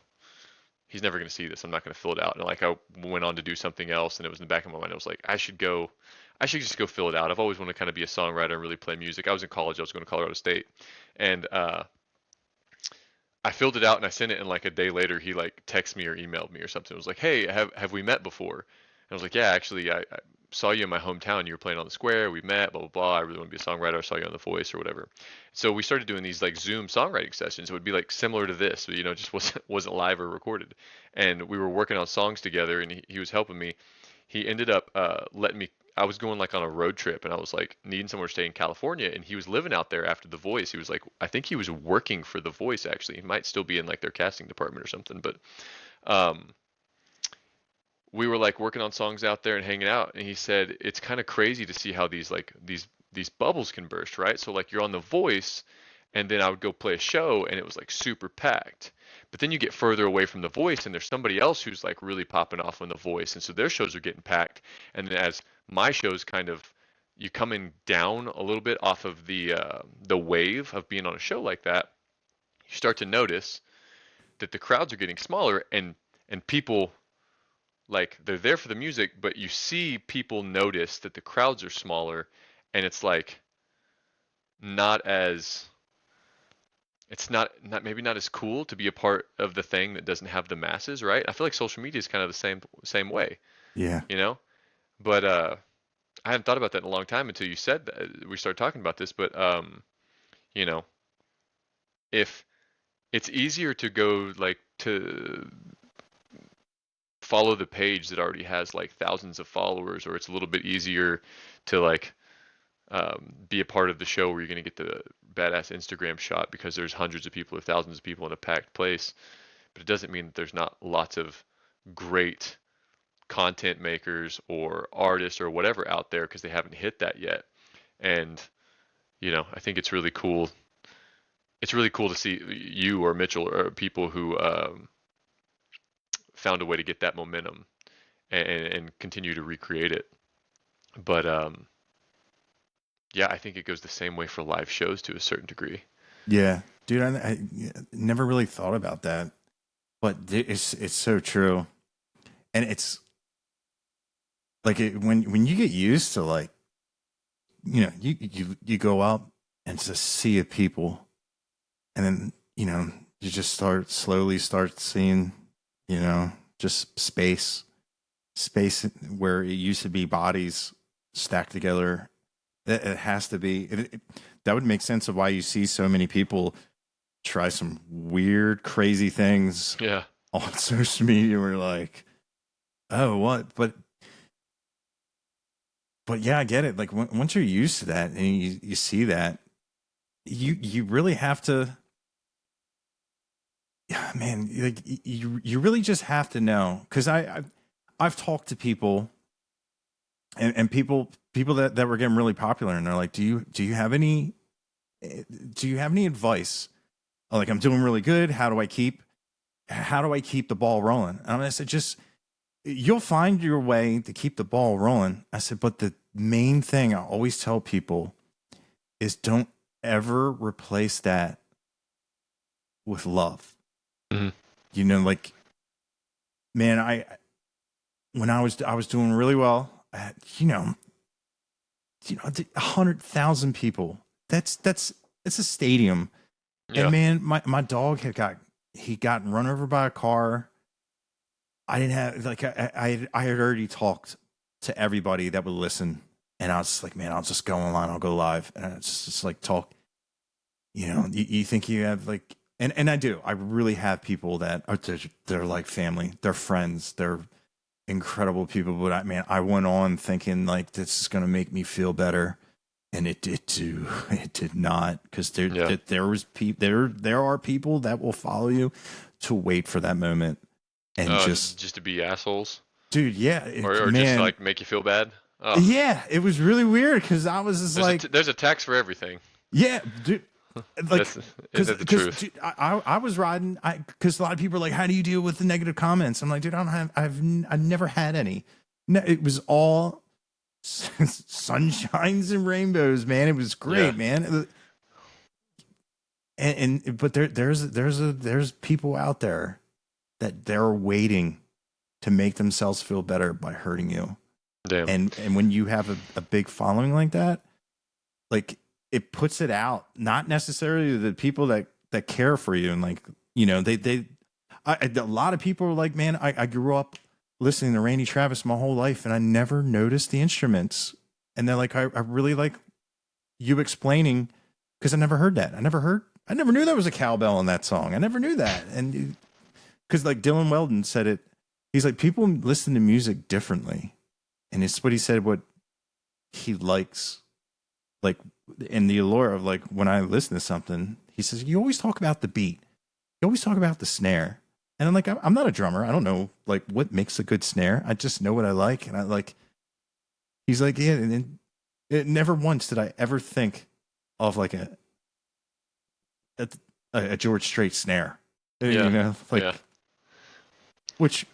he's never gonna see this. I'm not gonna fill it out. And like I went on to do something else, and it was in the back of my mind. I was like, I should just go fill it out. I've always wanted to kind of be a songwriter and really play music. I was in college. I was going to Colorado State, and I filled it out and I sent it, and like a day later he like texted me or emailed me or something. It was like, "Hey, have we met before?" And I was like, "Yeah, actually, I saw you in my hometown. You were playing on the square. We met. Blah blah blah. I really want to be a songwriter. I saw you on The Voice or whatever." So we started doing these like Zoom songwriting sessions. It would be like similar to this, but just wasn't live or recorded. And we were working on songs together, and he was helping me. He ended up letting me. I was going like on a road trip, and I was like needing somewhere to stay in California, and he was living out there after The Voice. He was like, I think he was working for The Voice actually. He might still be in like their casting department or something, but um, we were like working on songs out there and hanging out, and he said it's kind of crazy to see how these bubbles can burst, right? So like you're on The Voice, and then I would go play a show, and it was like super packed. But then you get further away from The Voice, and there's somebody else who's like really popping off on The Voice, and so their shows are getting packed. And then as my shows kind of, you coming down a little bit off of the wave of being on a show like that, you start to notice that the crowds are getting smaller, and people, like, they're there for the music, but you see people notice that the crowds are smaller, and it's like not as it's not maybe not as cool to be a part of the thing that doesn't have the masses, right? I feel like social media is kind of the same way, Yeah. you know? But I hadn't thought about that in a long time until you said that we started talking about this, but you know, if it's easier to go like to follow the page that already has like thousands of followers, or it's a little bit easier to like be a part of the show where you're going to get the badass Instagram shot because there's hundreds of people or thousands of people in a packed place. But it doesn't mean that there's not lots of great content makers or artists or whatever out there because they haven't hit that yet. And I think it's really cool. It's really cool to see you or Mitchell or people who found a way to get that momentum and continue to recreate it. But yeah, I think it goes the same way for live shows to a certain degree. Yeah. Dude, I never really thought about that. But it's so true. And it's like when you get used to like, you go out and it's a sea of people, and then, you just slowly start seeing, just space where it used to be bodies stacked together. It has to be. That would make sense of why you see so many people try some weird, crazy things Yeah. on social media were like, oh, what? But yeah, I get it. Like once you're used to that and you see that, you really have to, yeah, man. Like you really just have to know because I've talked to people and people that were getting really popular and they're like, do you have any advice? Like I'm doing really good. How do I keep the ball rolling? And I said, just you'll find your way to keep the ball rolling. I said, but the main thing I always tell people is don't ever replace that with love. Mm-hmm. Like, man, when I was doing really well, I had, 100,000 people. It's a stadium. And Yeah. man, my dog he got run over by a car. I didn't have like I had already talked to everybody that would listen, and I was just like, man, I'll just go online, I'll go live, and it's just like talk. You think you have like, and I do. I really have people that are they're like family, they're friends, they're incredible people. But I went on thinking like this is gonna make me feel better, and it did too. It did not because Yeah. there are people that will follow you to wait for that moment and just Just to be assholes, dude, yeah, or just man, like make you feel bad. Oh, yeah, it was really weird because I was just like, there's a tax for everything. yeah, dude, like, That's because the truth. I was riding, because a lot of people are like, how do you deal with the negative comments? I'm like, dude, I don't have, I've never had any. No, it was all sunshines and rainbows, man. It was Yeah. great, man. But there's people out there that they're waiting to make themselves feel better by hurting you. Damn. And when you have a big following like that, like it puts it out, not necessarily the people that care for you and like, a lot of people are like, man, I grew up listening to Randy Travis my whole life and I never noticed the instruments. And they're like, I really like you explaining because I never heard that. I never knew there was a cowbell in that song. I never knew that. And because like Dylan Weldon said it, he's like, people listen to music differently. And it's what he said, what he likes, like in the allure of like when I listen to something, he says, you always talk about the beat. You always talk about the snare. And I'm like, I'm not a drummer. I don't know like what makes a good snare. I just know what I like. And I like, he's like, yeah. And it never once did I ever think of like a George Strait snare, Yeah. like, Yeah. which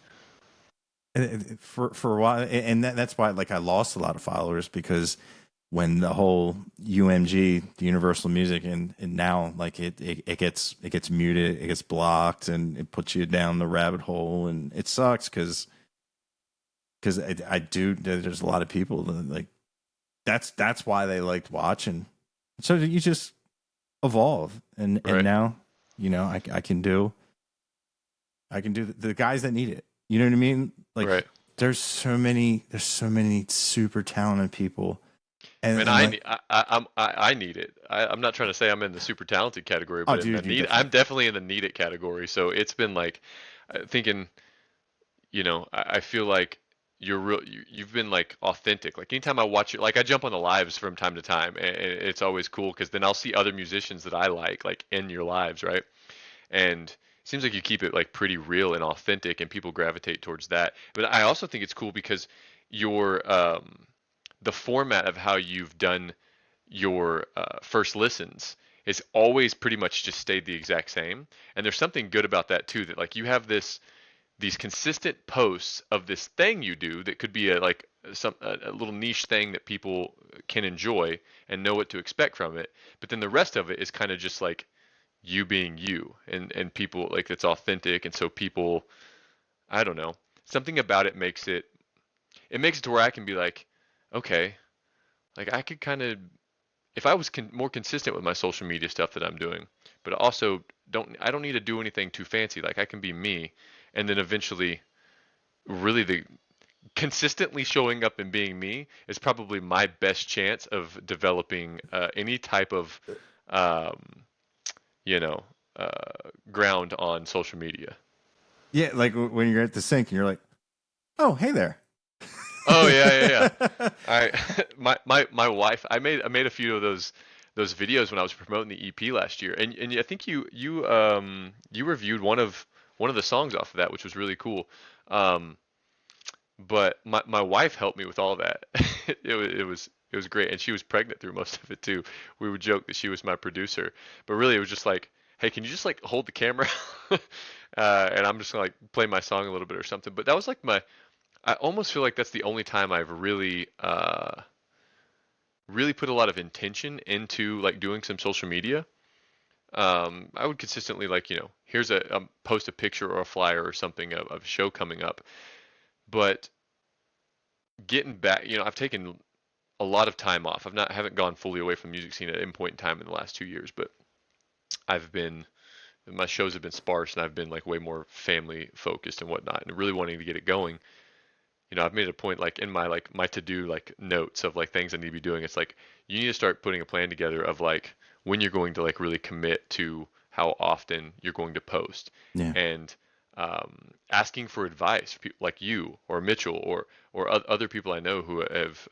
for a while, and that's why like I lost a lot of followers because when the whole UMG, the Universal Music, and now like it gets muted, it gets blocked, and it puts you down the rabbit hole, and it sucks because I do. There's a lot of people that like that's why they liked watching. So you just evolve, and Right. now I can do the guys that need it. You know what I mean? Like Right. there's so many super talented people. And, And and like, I need it. I'm not trying to say I'm in the super talented category, oh, but in the dude, you need, definitely. I'm definitely in the need it category. So it's been like thinking, I feel like you've been like authentic. Like anytime I watch it, like I jump on the lives from time to time, and it's always cool because then I'll see other musicians that I like in your lives, right? And it seems like you keep it like pretty real and authentic, and people gravitate towards that. But I also think it's cool because your the format of how you've done your first listens is always pretty much just stayed the exact same. And there's something good about that too, that like you have these consistent posts of this thing you do that could be a little niche thing that people can enjoy and know what to expect from it. But then the rest of it is kind of just like you being you, and people like it's authentic, and so people, I don't know, something about it makes it to where I can be like, okay, like I could kind of, if I was more consistent with my social media stuff that I'm doing, but also I don't need to do anything too fancy. Like I can be me, and then eventually, really the consistently showing up and being me is probably my best chance of developing any type of, um, you know, ground on social media. Yeah, like when you're at the sink and you're like, "Oh, hey there." Oh yeah. I my wife. I made a few of those videos when I was promoting the EP last year, and I think you reviewed one of the songs off of that, which was really cool. Um, but my wife helped me with all that. It was great, and she was pregnant through most of it too. We would joke that she was my producer, but really it was just like, hey, can you just like hold the camera, and I'm just gonna like play my song a little bit or something. But that was like my I almost feel like that's the only time I've really put a lot of intention into like doing some social media. I would consistently like, here's a post a picture or a flyer or something of a show coming up. But getting back, I've taken a lot of time off. Haven't gone fully away from the music scene at any point in time in the last 2 years, but I've been my shows have been sparse and I've been like way more family focused and whatnot and really wanting to get it going. I've made it a point like in my to-do like notes of like things I need to be doing. It's like you need to start putting a plan together of like when you're going to like really commit to how often you're going to post Yeah. and asking for advice, like you or Mitchell or other people I know who have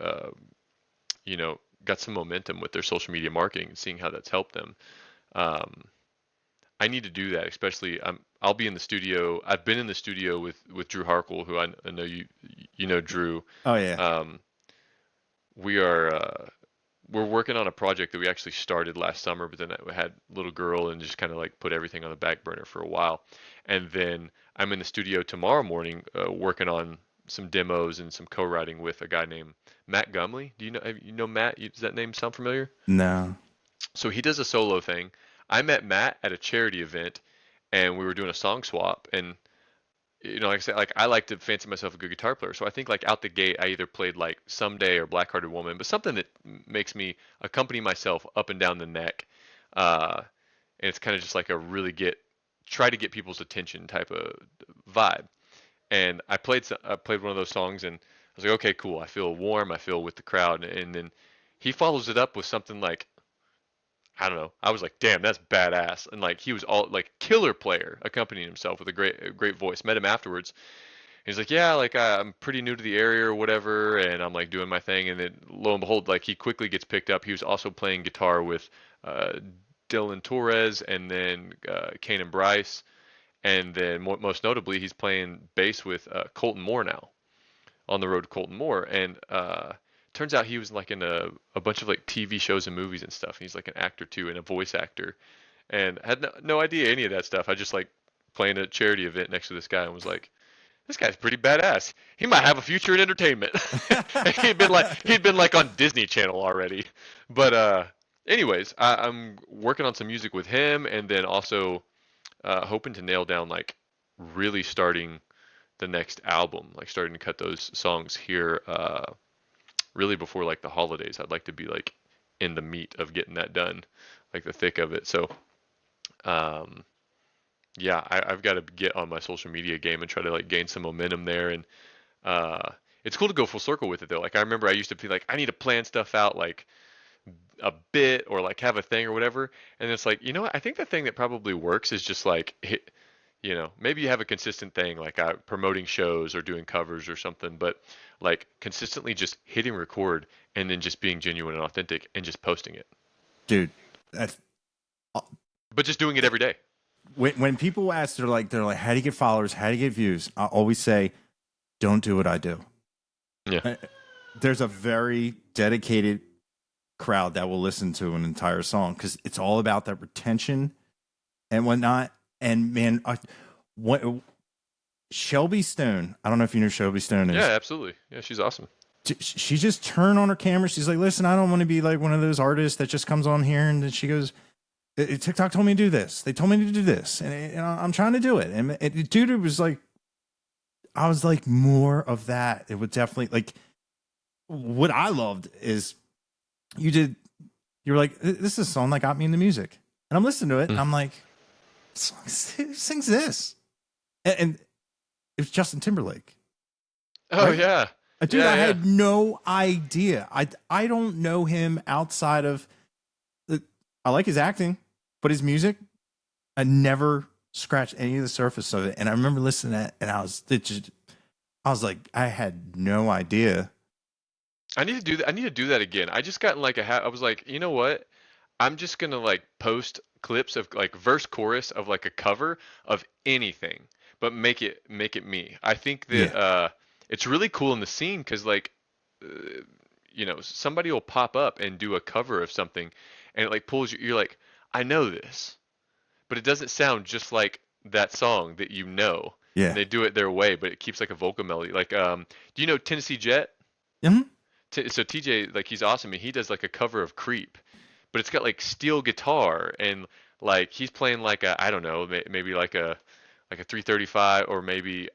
got some momentum with their social media marketing and seeing how that's helped them. Um, I need to do that, especially I'll be in the studio. I've been in the studio with Drew Harkle, who I know you know Drew. Oh yeah. Um, we are we're working on a project that we actually started last summer, but then I had little girl and just kind of like put everything on the back burner for a while. And then I'm in the studio tomorrow morning working on some demos and some co-writing with a guy named Matt Gumley. Do you know Matt? Does that name sound familiar? No. So he does a solo thing. I met Matt at a charity event, and we were doing a song swap. And like I said, like I like to fancy myself a good guitar player. So I think like out the gate, I either played like Someday or Black-Hearted Woman, but something that makes me accompany myself up and down the neck. Uh, and it's kind of just like a really try to get people's attention type of vibe. And I played one of those songs, and I was like, okay, cool. I feel warm. I feel with the crowd, and then he follows it up with something like I don't know. I was like, damn, that's badass. And like he was all like killer player, accompanying himself with a great voice. Met him afterwards. He's like, yeah, like I'm pretty new to the area or whatever, and I'm like doing my thing. And then lo and behold, like he quickly gets picked up. He was also playing guitar with Dylan Torres and then Kane and Bryce, and then most notably, he's playing bass with Colton Moore now on the road to Colton Moore, and turns out he was like in a bunch of like TV shows and movies and stuff. He's like an actor too and a voice actor, and had no idea any of that stuff. I just like playing a charity event next to this guy and was like, this guy's pretty badass. He might have a future in entertainment. he'd been like on Disney Channel already, but anyways, I'm working on some music with him, and then also hoping to nail down like really starting the next album, like starting to cut those songs here really before like the holidays. I'd like to be like in the meat of getting that done, like the thick of it. So um, yeah, I've got to get on my social media game and try to like gain some momentum there. And it's cool to go full circle with it though. Like I remember I used to be like, I need to plan stuff out like a bit or like have a thing or whatever. And it's like, what? I think the thing that probably works is just like maybe you have a consistent thing like promoting shows or doing covers or something, but like consistently just hitting record and then just being genuine and authentic and just posting it. Dude, that's But just doing it every day. when people ask, they're like, how do you get followers? How do you get views? I always say, don't do what I do. Yeah. There's a very dedicated crowd that will listen to an entire song because it's all about that retention and whatnot. And man, what Shelby Stone, I don't know if you know who Shelby Stone is. Yeah, absolutely. Yeah, she's awesome. She just turned on her camera. She's like, listen, I don't want to be like one of those artists that just comes on here. And then she goes, TikTok told me to do this. They told me to do this. And I'm trying to do it. And dude, it was like, I was like, more of that. It would definitely like, what I loved is you were like, this is a song that got me into music. And I'm listening to it. And I'm like, who sings this? And it was Justin Timberlake. Oh, right? yeah. Dude, I had no idea. I don't know him outside of I like his acting, but his music, I never scratch any of the surface of it. And I remember listening to that, and I was like, I had no idea. I need to do that. I need to do that again. I just got in like I was like, you know what? I'm just gonna like post clips of like verse chorus of like a cover of anything, but make it me. I think that Yeah, it's really cool in the scene because like somebody will pop up and do a cover of something, and it like pulls you. You're like, I know this, but it doesn't sound just like that song that you know. And yeah. they do it their way, but it keeps like a vocal melody. Like, do you know Tennessee Jet? Mhm. So TJ, like he's awesome, and he does like a cover of Creep, but it's got like steel guitar and like he's playing like a I don't know maybe like a 335 or maybe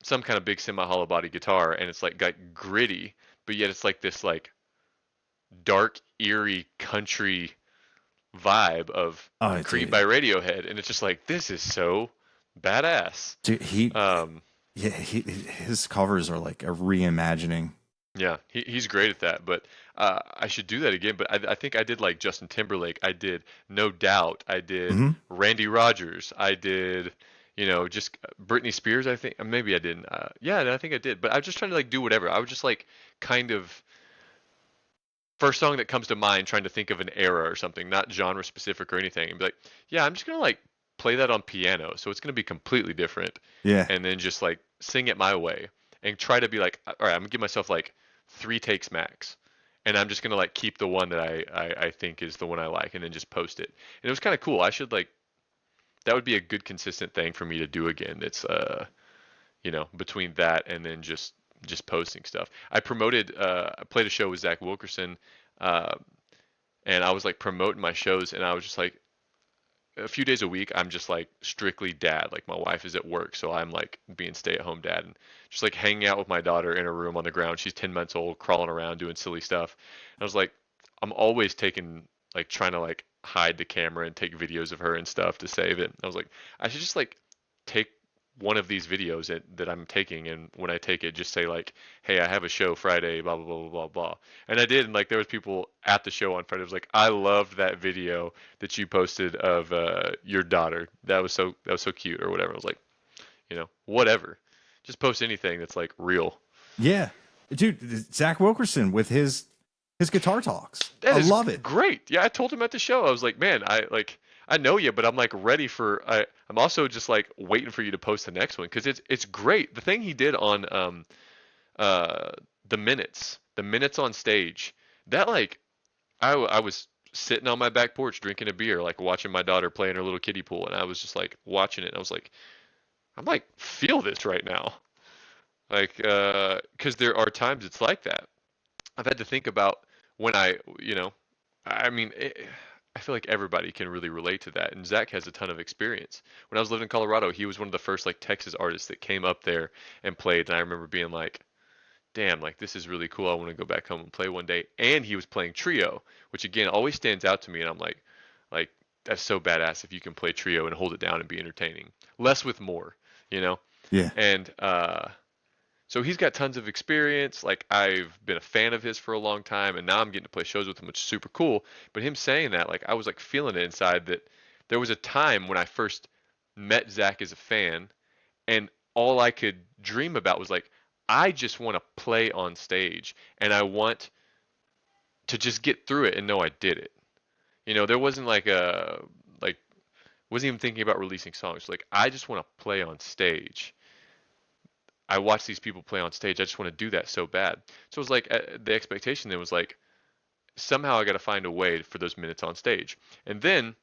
some kind of big semi hollow body guitar, and it's like got gritty, but yet it's like this like dark eerie country vibe Oh, of Creep dude, by Radiohead, and it's just like this is so badass. dude, Um, his covers are like a reimagining. Yeah, he's great at that, but I should do that again. But I think I did like Justin Timberlake. I did No Doubt. I did Hmm. Randy Rogers. I did, just Britney Spears. I think maybe I didn't. Yeah, I think I did. But I was just trying to like do whatever. I was just like kind of first song that comes to mind, trying to think of an era or something, not genre specific or anything, and be like, yeah, I'm just gonna like play that on piano, so it's gonna be completely different, Yeah, and then just like sing it my way and try to be like, all right, I'm gonna give myself like 3 takes max, and I'm just gonna like keep the one that I think is the one I like, and then just post it. And it was kind of cool. I should like that would be a good consistent thing for me to do again. It's between that and then just posting stuff. I played a show with Zach Wilkerson, uh, and I was like promoting my shows, and I was just like a few days a week I'm just like strictly dad. Like my wife is at work, so I'm like being stay-at-home dad and just like hanging out with my daughter in a room on the ground. She's 10 months old, crawling around doing silly stuff. And I was like, I'm always taking like trying to like hide the camera and take videos of her and stuff to save it. I was like, I should just like take one of these videos that I'm taking, and when I take it, just say like, "Hey, I have a show Friday, blah blah blah blah blah blah." And I did, and like there was people at the show on Friday. It was like, "I loved that video that you posted of your daughter. That was so cute," or whatever. I was like, whatever, just post anything that's like real. yeah, dude. Zach Wilkerson with his guitar talks. That I is love it. great. Yeah, I told him at the show. I was like, man, I know you, but I'm like ready for. I'm also just like waiting for you to post the next one because it's great. The thing he did on uh the minutes on stage, that like I was sitting on my back porch drinking a beer, like watching my daughter play in her little kiddie pool, and I was just like watching it. And I was like, I'm like feel this right now, like because there are times it's like that. I've had to think about when I mean, I feel like everybody can really relate to that, and Zach has a ton of experience. When I was living in Colorado, he was one of the first like Texas artists that came up there and played, and I remember being like, "Damn, like this is really cool. I want to go back home and play one day." And he was playing trio, which again always stands out to me, and I'm like that's so badass if you can play trio and hold it down and be entertaining. Less with more, you know. Yeah, And so he's got tons of experience. Like I've been a fan of his for a long time, and now I'm getting to play shows with him, which is super cool. But him saying that, like I was like feeling it inside that there was a time when I first met Zach as a fan, and all I could dream about was like I just want to play on stage, and I want to just get through it and know I did it. There wasn't like wasn't even thinking about releasing songs. Like I just want to play on stage. I watch these people play on stage. I just want to do that so bad. So it was like the expectation then was like somehow I got to find a way for those minutes on stage. And then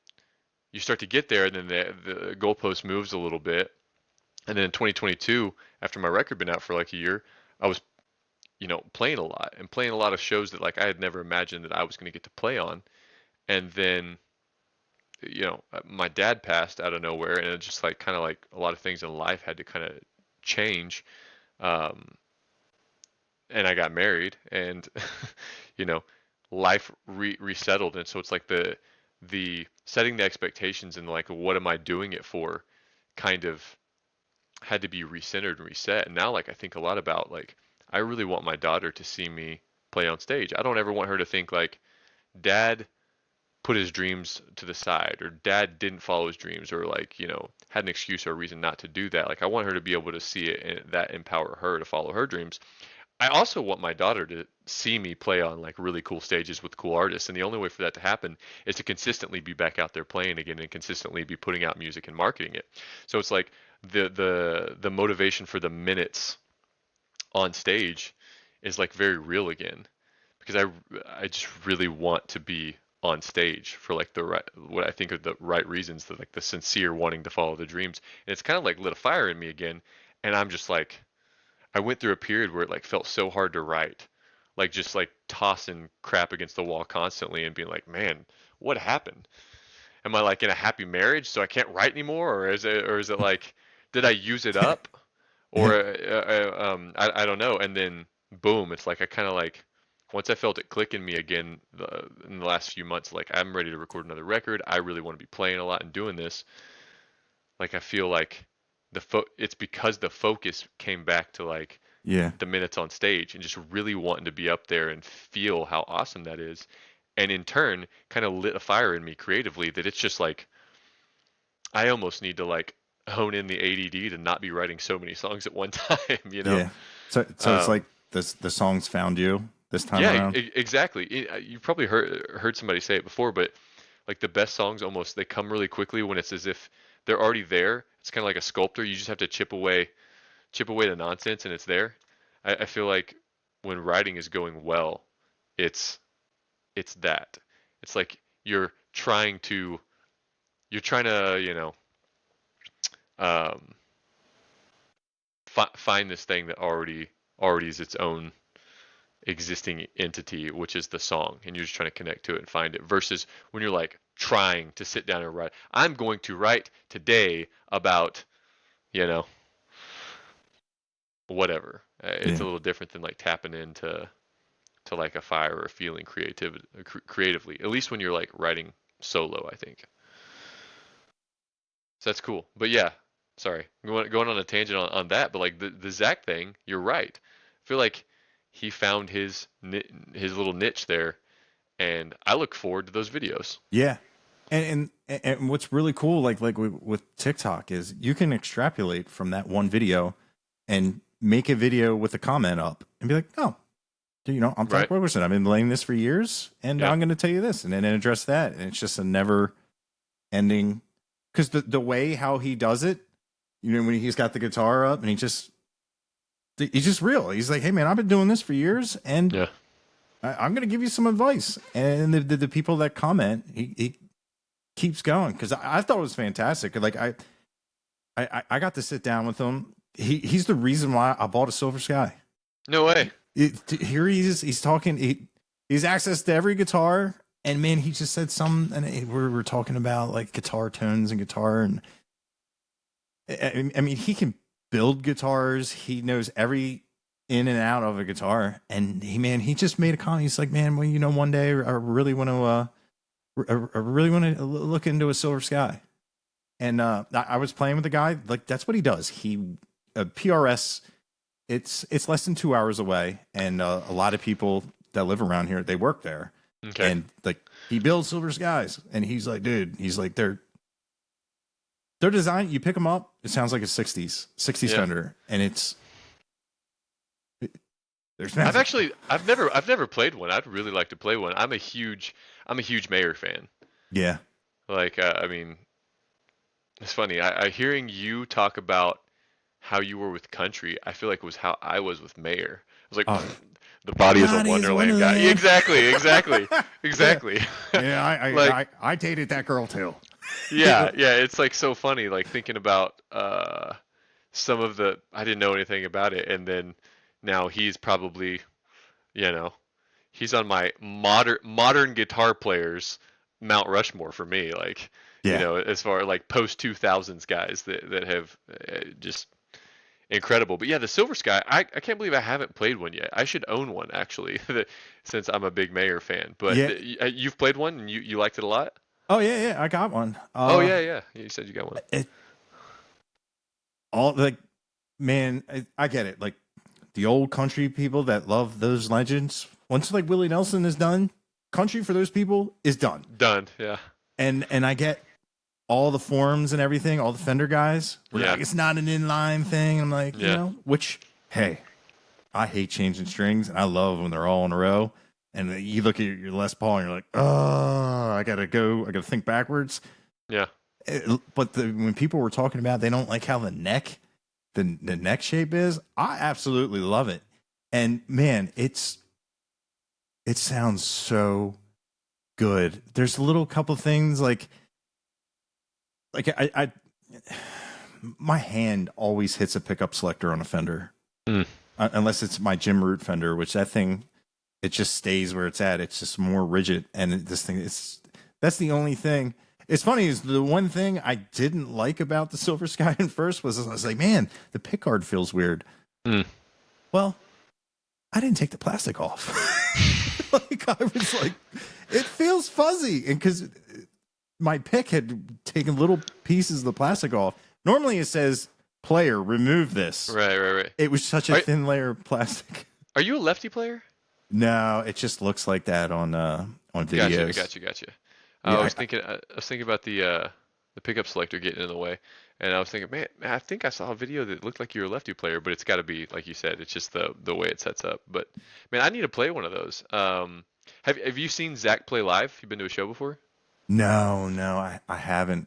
you start to get there, and then the goalpost moves a little bit. And then in 2022, after my record been out for like a year, I was playing a lot and playing a lot of shows that like I had never imagined that I was going to get to play on. And then my dad passed out of nowhere, and it just like kind of like a lot of things in life had to kind of change. Um, and I got married, and you know, life resettled, and so it's like the setting the expectations and like what am I doing it for, kind of had to be recentered and reset. And now like I think a lot about like I really want my daughter to see me play on stage. I don't ever want her to think like dad put his dreams to the side, or dad didn't follow his dreams, or like, had an excuse or a reason not to do that. Like I want her to be able to see it and that empower her to follow her dreams. I also want my daughter to see me play on like really cool stages with cool artists, and the only way for that to happen is to consistently be back out there playing again and consistently be putting out music and marketing it. So it's like the motivation for the minutes on stage is like very real again, because I just really want to be on stage for like the right, what I think are the right reasons, the like the sincere wanting to follow the dreams. And it's kind of like lit a fire in me again, and I'm just like, I went through a period where it like felt so hard to write, like just like tossing crap against the wall constantly and being like, man, what happened? Am I like in a happy marriage so I can't write anymore, or is it like, did I use it up, or I don't know. And then boom, it's like I kind of like, once I felt it click in me again in the last few months, like I'm ready to record another record. I really want to be playing a lot and doing this. Like I feel like it's because the focus came back to like Yeah. the minutes on stage and just really wanting to be up there and feel how awesome that is. And in turn, kind of lit a fire in me creatively that it's just like, I almost need to like hone in the ADD to not be writing so many songs at one time, you know? Yeah. So it's like the songs found you this time Yeah, around. exactly. You probably heard somebody say it before, but like the best songs almost they come really quickly when it's as if they're already there. It's kind of like a sculptor. You just have to chip away the nonsense, and it's there. I feel like when writing is going well, it's that. It's like you're trying to um, find this thing that already is its own existing entity, which is the song, and you're just trying to connect to it and find it. Versus when you're like trying to sit down and write, I'm going to write today about, you know, whatever. It's a Yeah. little different than like tapping into like a fire or a feeling creatively. At least when you're like writing solo, I think. So that's cool. But yeah, sorry, going on a tangent on that. But like the Zach thing, you're right. I feel like he found his little niche there, and I look forward to those videos. Yeah. And what's really cool, like with TikTok, is you can extrapolate from that one video and make a video with a comment up and be like, oh, I'm Zach Right? Ferguson. I've been playing this for years, and Yeah. I'm going to tell you this, and then address that. And it's just a never ending, because the way how he does it, when he's got the guitar up and he's just real. He's like, hey man, I've been doing this for years, and Yeah. I'm going to give you some advice. And the people that comment, he keeps going, because I thought it was fantastic. Like I got to sit down with him. He's the reason why I bought a Silver Sky. No way. Here he is. He's talking. He's access to every guitar, and man, he just said some. And we're talking about like guitar tones and guitar, and I mean, he can build guitars. He knows every in and out of a guitar. And he just made a comment. He's like, man, well, one day I really want to look into a Silver Sky. And I was playing with the guy. Like, that's what he does. PRS. It's less than 2 hours away, and a lot of people that live around here, they work there. Okay. And like, he builds Silver Skies, and he's like, dude, they're designed. You pick them up, it sounds like a '60s Yeah. Fender, and there's I've never played one. I'd really like to play one. I'm a huge Mayer fan. yeah. Like, I mean, it's funny. I hearing you talk about how you were with country, I feel like it was how I was with Mayer. I was like, Oh, the body is a Body's a Wonderland guy. Wonderland. Exactly. Yeah, Like- I dated that girl too. Yeah. It's like so funny, like thinking about some of I didn't know anything about it, and then now he's probably, he's on my modern guitar players Mount Rushmore for me. Like, Yeah. as far like post 2000s guys that have just incredible. But yeah, the Silver Sky, I can't believe I haven't played one yet. I should own one actually, since I'm a big Mayer fan. But Yeah. you've played one and you liked it a lot. Oh yeah, I got one. Oh yeah. You said you got one. All like, man, I get it. Like, the old country people that love those legends. Once like Willie Nelson is done, country for those people is done. Done. Yeah. And I get all the forums and everything, all the Fender guys were Yeah. like, it's not an inline thing. I'm like, you Yeah. know, which, hey, I hate changing strings, and I love when they're all in a row. And you look at your Les Paul, and you're like, oh, I gotta think backwards. Yeah. But when people were talking about they don't like how the neck shape is, I absolutely love it. And man, it sounds so good. There's a little couple things like I my hand always hits a pickup selector on a Fender, unless it's my Jim Root Fender, which that thing, it just stays where it's at. It's just more rigid, and that's the only thing. It's funny is the one thing I didn't like about the Silver Sky at first was I was like, man, the pickguard feels weird. Well, I didn't take the plastic off. Like I was like, it feels fuzzy, and because my pick had taken little pieces of the plastic off. Normally it says, player, remove this. Right. It was such a thin layer of plastic. Are you a lefty player? No, it just looks like that on videos. Gotcha. Yeah, I was thinking about the pickup selector getting in the way, and I was thinking, man, I think I saw a video that looked like you were a lefty player, but it's got to be like you said, it's just the way it sets up. But man, I need to play one of those. Have you seen Zach play live? You been to a show before? No, I haven't.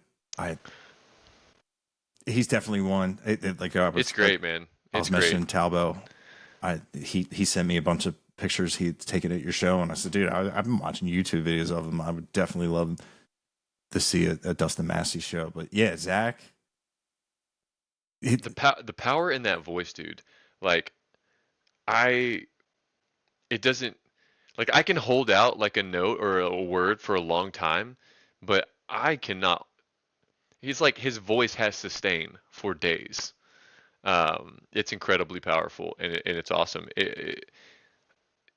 He's definitely one. It's great, man. I was mentioning Talbot. He sent me a bunch of pictures he'd taken at your show, and I said, dude, I've been watching YouTube videos of him. I would definitely love to see a Dustin Massey show. But yeah, Zach. The power in that voice, dude. Like, it doesn't, like, I can hold out like a note or a word for a long time, but I cannot. He's like, his voice has sustain for days. It's incredibly powerful, and it's awesome.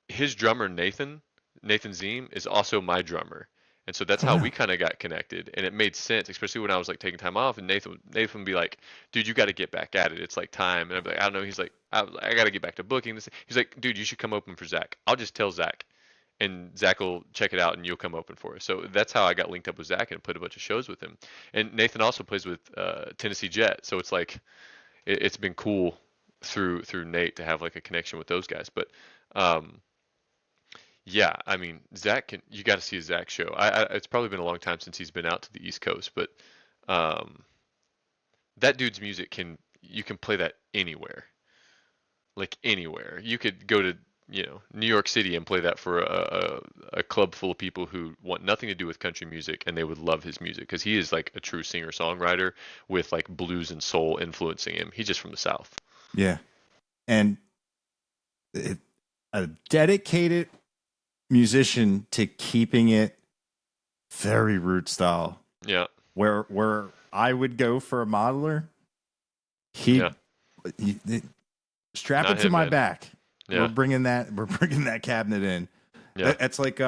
His drummer Nathan Ziem is also my drummer, and so that's how we kind of got connected, and it made sense, especially when I was like taking time off, and Nathan would be like, "Dude, you got to get back at it. It's like time." And I'd be like, "I don't know." He's like, "I got to get back to booking this." He's like, "Dude, you should come open for Zach. I'll just tell Zach, and Zach will check it out, and you'll come open for us." So that's how I got linked up with Zach and played a bunch of shows with him. And Nathan also plays with Tennessee Jet, so it's like it's been cool through Nate to have like a connection with those guys. But yeah, I mean, you got to see a Zach show. It's probably been a long time since he's been out to the East Coast, but that dude's music you can play that anywhere, like anywhere. You could go to New York City and play that for a club full of people who want nothing to do with country music, and they would love his music because he is like a true singer-songwriter with like blues and soul influencing him. He's just from the South. Yeah, and a dedicated musician to keeping it very root style. Yeah. Where I would go for a modeler, he strap Not it to him, my man. back. Yeah. We're bringing that cabinet in. Yeah. That's like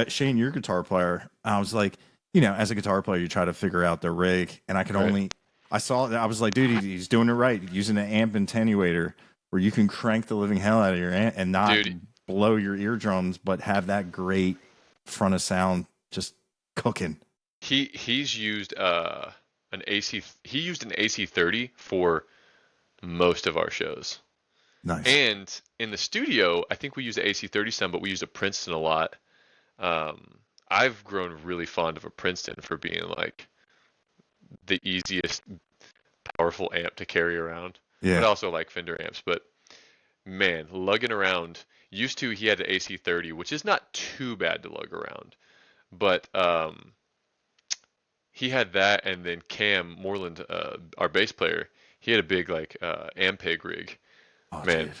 Shane, your guitar player. I was like, as a guitar player, you try to figure out the rig, and I could only. I saw that. I was like, dude, he's doing it right, using an amp attenuator where you can crank the living hell out of your amp and not blow your eardrums, but have that great front of sound just cooking. He's used an AC. He used an AC30 for most of our shows. Nice. And in the studio, I think we use the AC30 some, but we use a Princeton a lot. I've grown really fond of a Princeton for being like the easiest powerful amp to carry around. Yeah. But I also like Fender amps. But man, lugging around. Used to, he had an AC30, which is not too bad to lug around. But he had that, and then Cam Moreland, our bass player, he had a big like Ampeg rig. Oh, man, dude.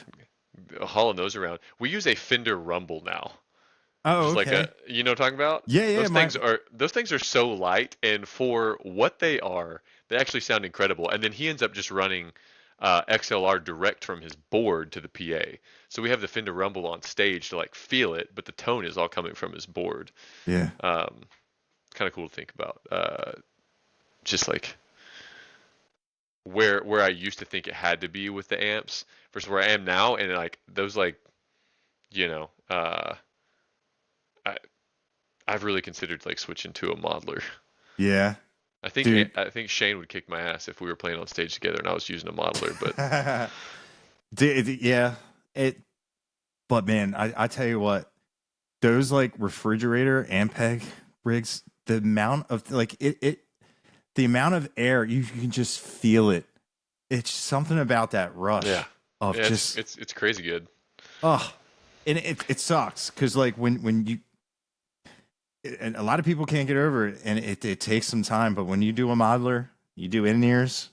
hauling those around. We use a Fender Rumble now. Oh, okay. Like you know what I'm talking about? Yeah. Those things are so light, and for what they are, they actually sound incredible. And then he ends up just running XLR direct from his board to the PA. So we have the Fender Rumble on stage to like feel it, but the tone is all coming from his board. Yeah. Kind of cool to think about. Just like where I used to think it had to be with the amps versus where I am now, and like those like I've really considered like switching to a modeler. Yeah, I think dude. I think Shane would kick my ass if we were playing on stage together and I was using a modeler. But Yeah, it. But man, I tell you what, those like refrigerator Ampeg rigs, the amount of like the amount of air you can just feel it. It's something about that rush yeah, of yeah, just it's crazy good. oh, and it sucks because like when you and a lot of people can't get over it, and it takes some time. But when you do a modeler, you do in ears,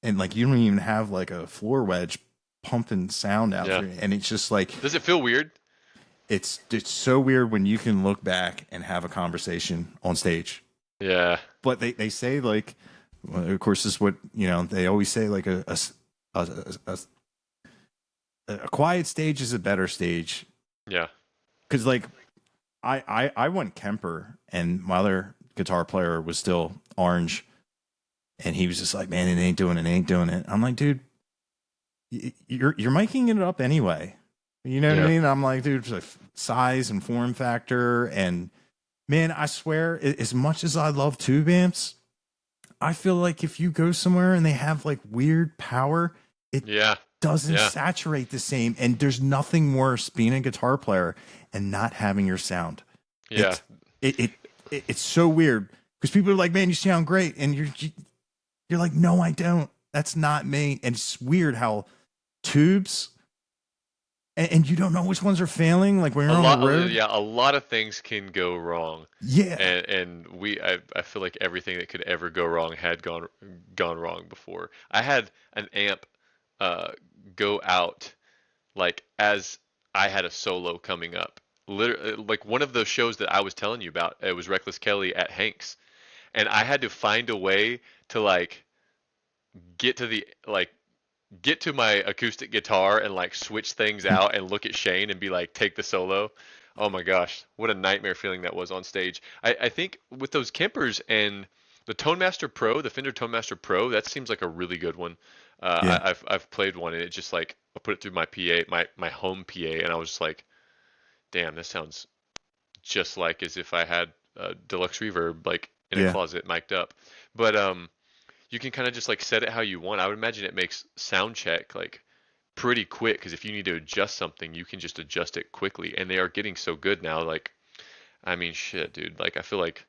and like you don't even have like a floor wedge pumping sound out Yeah. there, and it's just like Does it feel weird? it's so weird when you can look back and have a conversation on stage. Yeah. But they say like, well, of course, this is what they always say like a quiet stage is a better stage Yeah. because like I went Kemper and my other guitar player was still Orange, and he was just like, man, it ain't doing it. I'm like, dude, you're miking it up anyway. You know what I mean? I'm like, dude, it's like size and form factor. And man, I swear, as much as I love tube amps, I feel like if you go somewhere and they have like weird power, it doesn't saturate the same. And there's nothing worse being a guitar player and not having your sound. Yeah. It's so weird because people are like, man, you sound great. And you're like, no, I don't. That's not me. And it's weird how tubes, and you don't know which ones are failing. Like when you're on the road. Yeah, a lot of things can go wrong. Yeah. And I feel like everything that could ever go wrong had gone wrong before. I had an amp go out like as I had a solo coming up. Literally, like one of those shows that I was telling you about, it was Reckless Kelly at Hanks, and I had to find a way to like get to the like get to my acoustic guitar and like switch things out and look at Shane and be like, take the solo. Oh my gosh, what a nightmare feeling that was on stage. I think with those Kempers and the ToneMaster Pro, the Fender ToneMaster Pro, that seems like a really good one. I've played one and it just like I put it through my PA, my home PA, and I was just like, damn, this sounds just like as if I had a deluxe reverb like in a closet mic'd up. But you can kind of just like set it how you want. I would imagine it makes sound check like pretty quick because if you need to adjust something, you can just adjust it quickly. And they are getting so good now. Like, I mean, shit, dude. Like, I feel like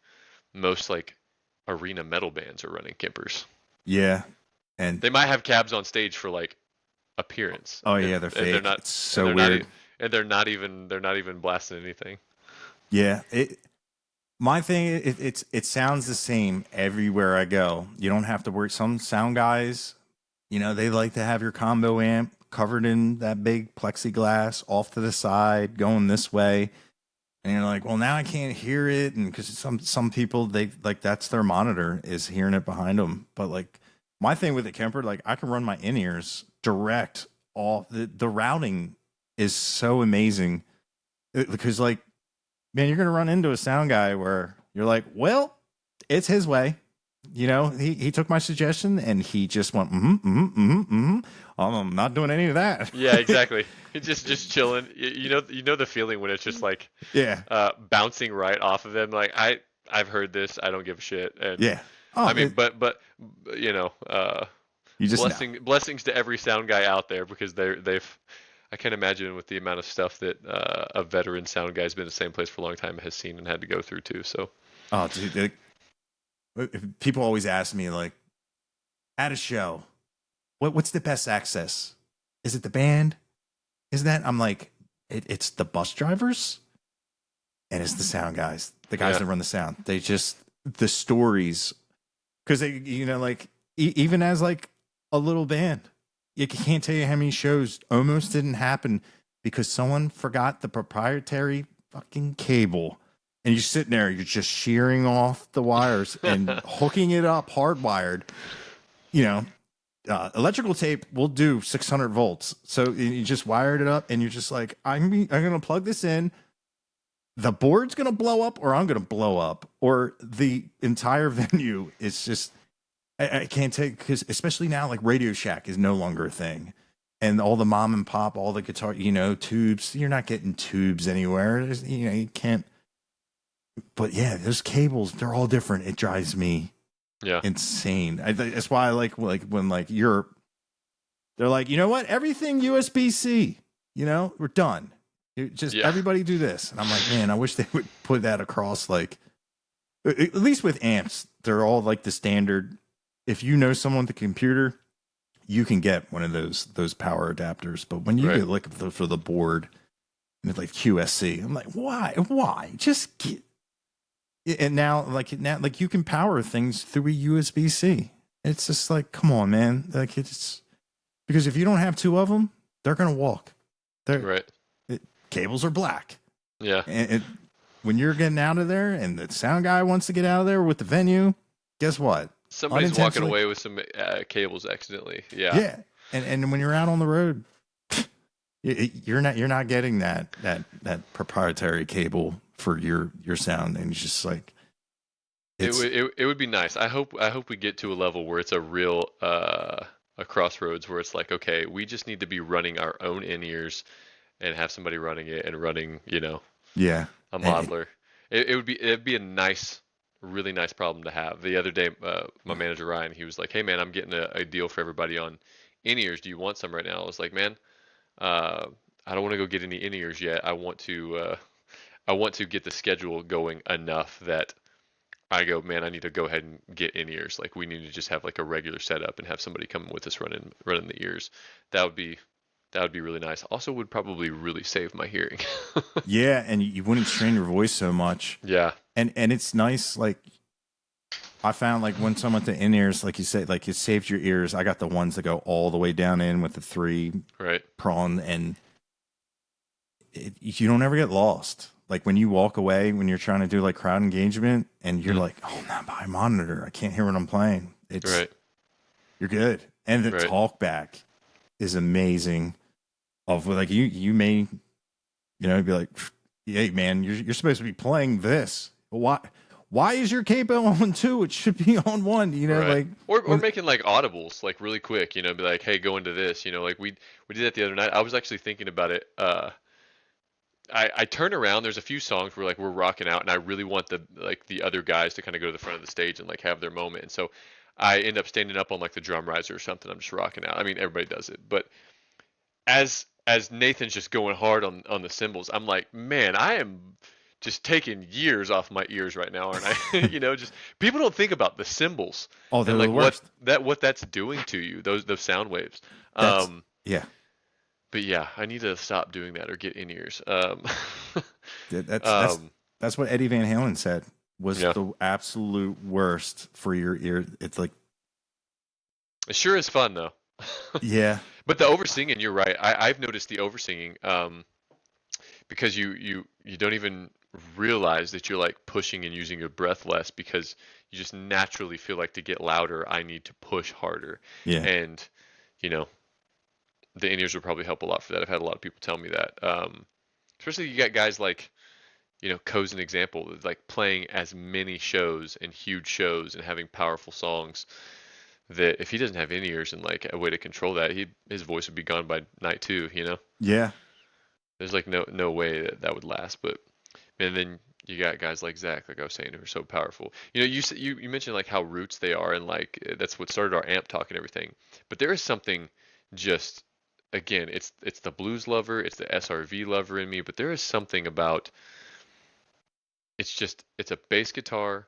most like arena metal bands are running Kempers. Yeah, and they might have cabs on stage for like appearance. Oh yeah, they're fake. They're not, it's so weird. And they're not even blasting anything. Yeah, my thing, it sounds the same everywhere I go. You don't have to worry. Some sound guys, they like to have your combo amp covered in that big plexiglass off to the side, going this way. And you're like, well, now I can't hear it. And because some people, they like that's their monitor is hearing it behind them. But like my thing with the Kemper, like I can run my in-ears direct off. The routing is so amazing because like, man, you're going to run into a sound guy where you're like, well, it's his way. He took my suggestion and he just went, I'm not doing any of that. Yeah, exactly. just chilling. You know the feeling when it's just like bouncing right off of them. Like I've heard this. I don't give a shit. And yeah. I mean, but you just blessings to every sound guy out there because they've. I can't imagine with the amount of stuff that a veteran sound guy has been in the same place for a long time has seen and had to go through too. So, oh, dude, people always ask me like, at a show, what's the best access? Is it the band? Is that? I'm like, it's the bus drivers, and it's the sound guys, the guys that run the sound. They just the stories, because they, like even as like a little band. You can't tell you how many shows almost didn't happen because someone forgot the proprietary fucking cable. And you're sitting there, you're just shearing off the wires and hooking it up hardwired. Electrical tape will do 600 volts. So you just wired it up and you're just like, I'm going to plug this in. The board's going to blow up or I'm going to blow up. Or the entire venue is just... I can't take because especially now, like Radio Shack is no longer a thing, and all the mom and pop, all the guitar, tubes. You're not getting tubes anywhere. You can't. But yeah, those cables, they're all different. It drives me Yeah. insane. That's why I like when like Europe, they're like, you know what? Everything USB C. You know, we're done. Just Yeah. everybody do this. And I'm like, man, I wish they would put that across. Like, at least with amps, they're all like the standard. If you know someone with a computer, you can get one of those power adapters. But when you Right. get like for the board and it's like QSC, I'm like, why? Just get. And now you can power things through a USB C. It's just like, come on, man. Like it's because if you don't have two of them, they're gonna walk. Right. Cables are black. Yeah. And when you're getting out of there, and the sound guy wants to get out of there with the venue, guess what? Somebody's walking away with some cables accidentally. Yeah. Yeah. And when you're out on the road, you're not getting that proprietary cable for your sound, and it's just like it would be nice. I hope we get to a level where it's a real a crossroads where it's like, okay, we just need to be running our own in-ears and have somebody running it and running, yeah, a modeler. It'd be a nice, really nice problem to have. The other day, my manager Ryan, he was like, "Hey man, I'm getting a deal for everybody on in-ears. Do you want some right now?" I was like, "Man, I don't want to go get any in-ears yet. I want to get the schedule going enough that I go, man, I need to go ahead and get in-ears. Like we need to just have like a regular setup and have somebody come with us running the ears. That would be really nice. Also would probably really save my hearing." yeah, and you wouldn't strain your voice so much. Yeah. And it's nice. Like I found like when someone with the in ears, like you said, like it saves your ears. I got the ones that go all the way down in with the 3 Right. prong, and you don't ever get lost. Like when you walk away, when you're trying to do like crowd engagement, and you're like, "Oh, I'm not by a monitor. I can't hear what I'm playing." It's Right. You're good, and the talk back is amazing. Of like you may, be like, "Hey man, you're supposed to be playing this. Why is your capo on 2? It should be on 1." Right. Like Or making like audibles like really quick, be like, "Hey, go into this," like we did that the other night. I was actually thinking about it. I turn around, there's a few songs where like we're rocking out and I really want the other guys to kind of go to the front of the stage and like have their moment. And so I end up standing up on like the drum riser or something. I'm just rocking out. I mean, everybody does it, but as Nathan's just going hard on the cymbals, I'm like, man, I am just taking years off my ears right now, aren't I? Just people don't think about the cymbals they're and like the worst. what that's doing to you, those sound waves. Yeah. But yeah, I need to stop doing that or get in ears. That's what Eddie Van Halen said was Yeah. the absolute worst for your ear. It's like, It sure is fun though. yeah, But the oversinging, you're right. I've noticed the oversinging because you don't even realize that you're like pushing and using your breath less because you just naturally feel like to get louder, I need to push harder. yeah, And the in-ears will probably help a lot for that. I've had a lot of people tell me that. Especially you got guys like, Co's an example, like playing as many shows and huge shows and having powerful songs that if he doesn't have in-ears and like a way to control that, his voice would be gone by night 2, yeah. There's like no way that would last. But man, then you got guys like Zach, like I was saying, who are so powerful. You mentioned like how roots they are, and like that's what started our amp talk and everything. But there is something just again, it's the blues lover, it's the SRV lover in me, but there is something about it's a bass guitar,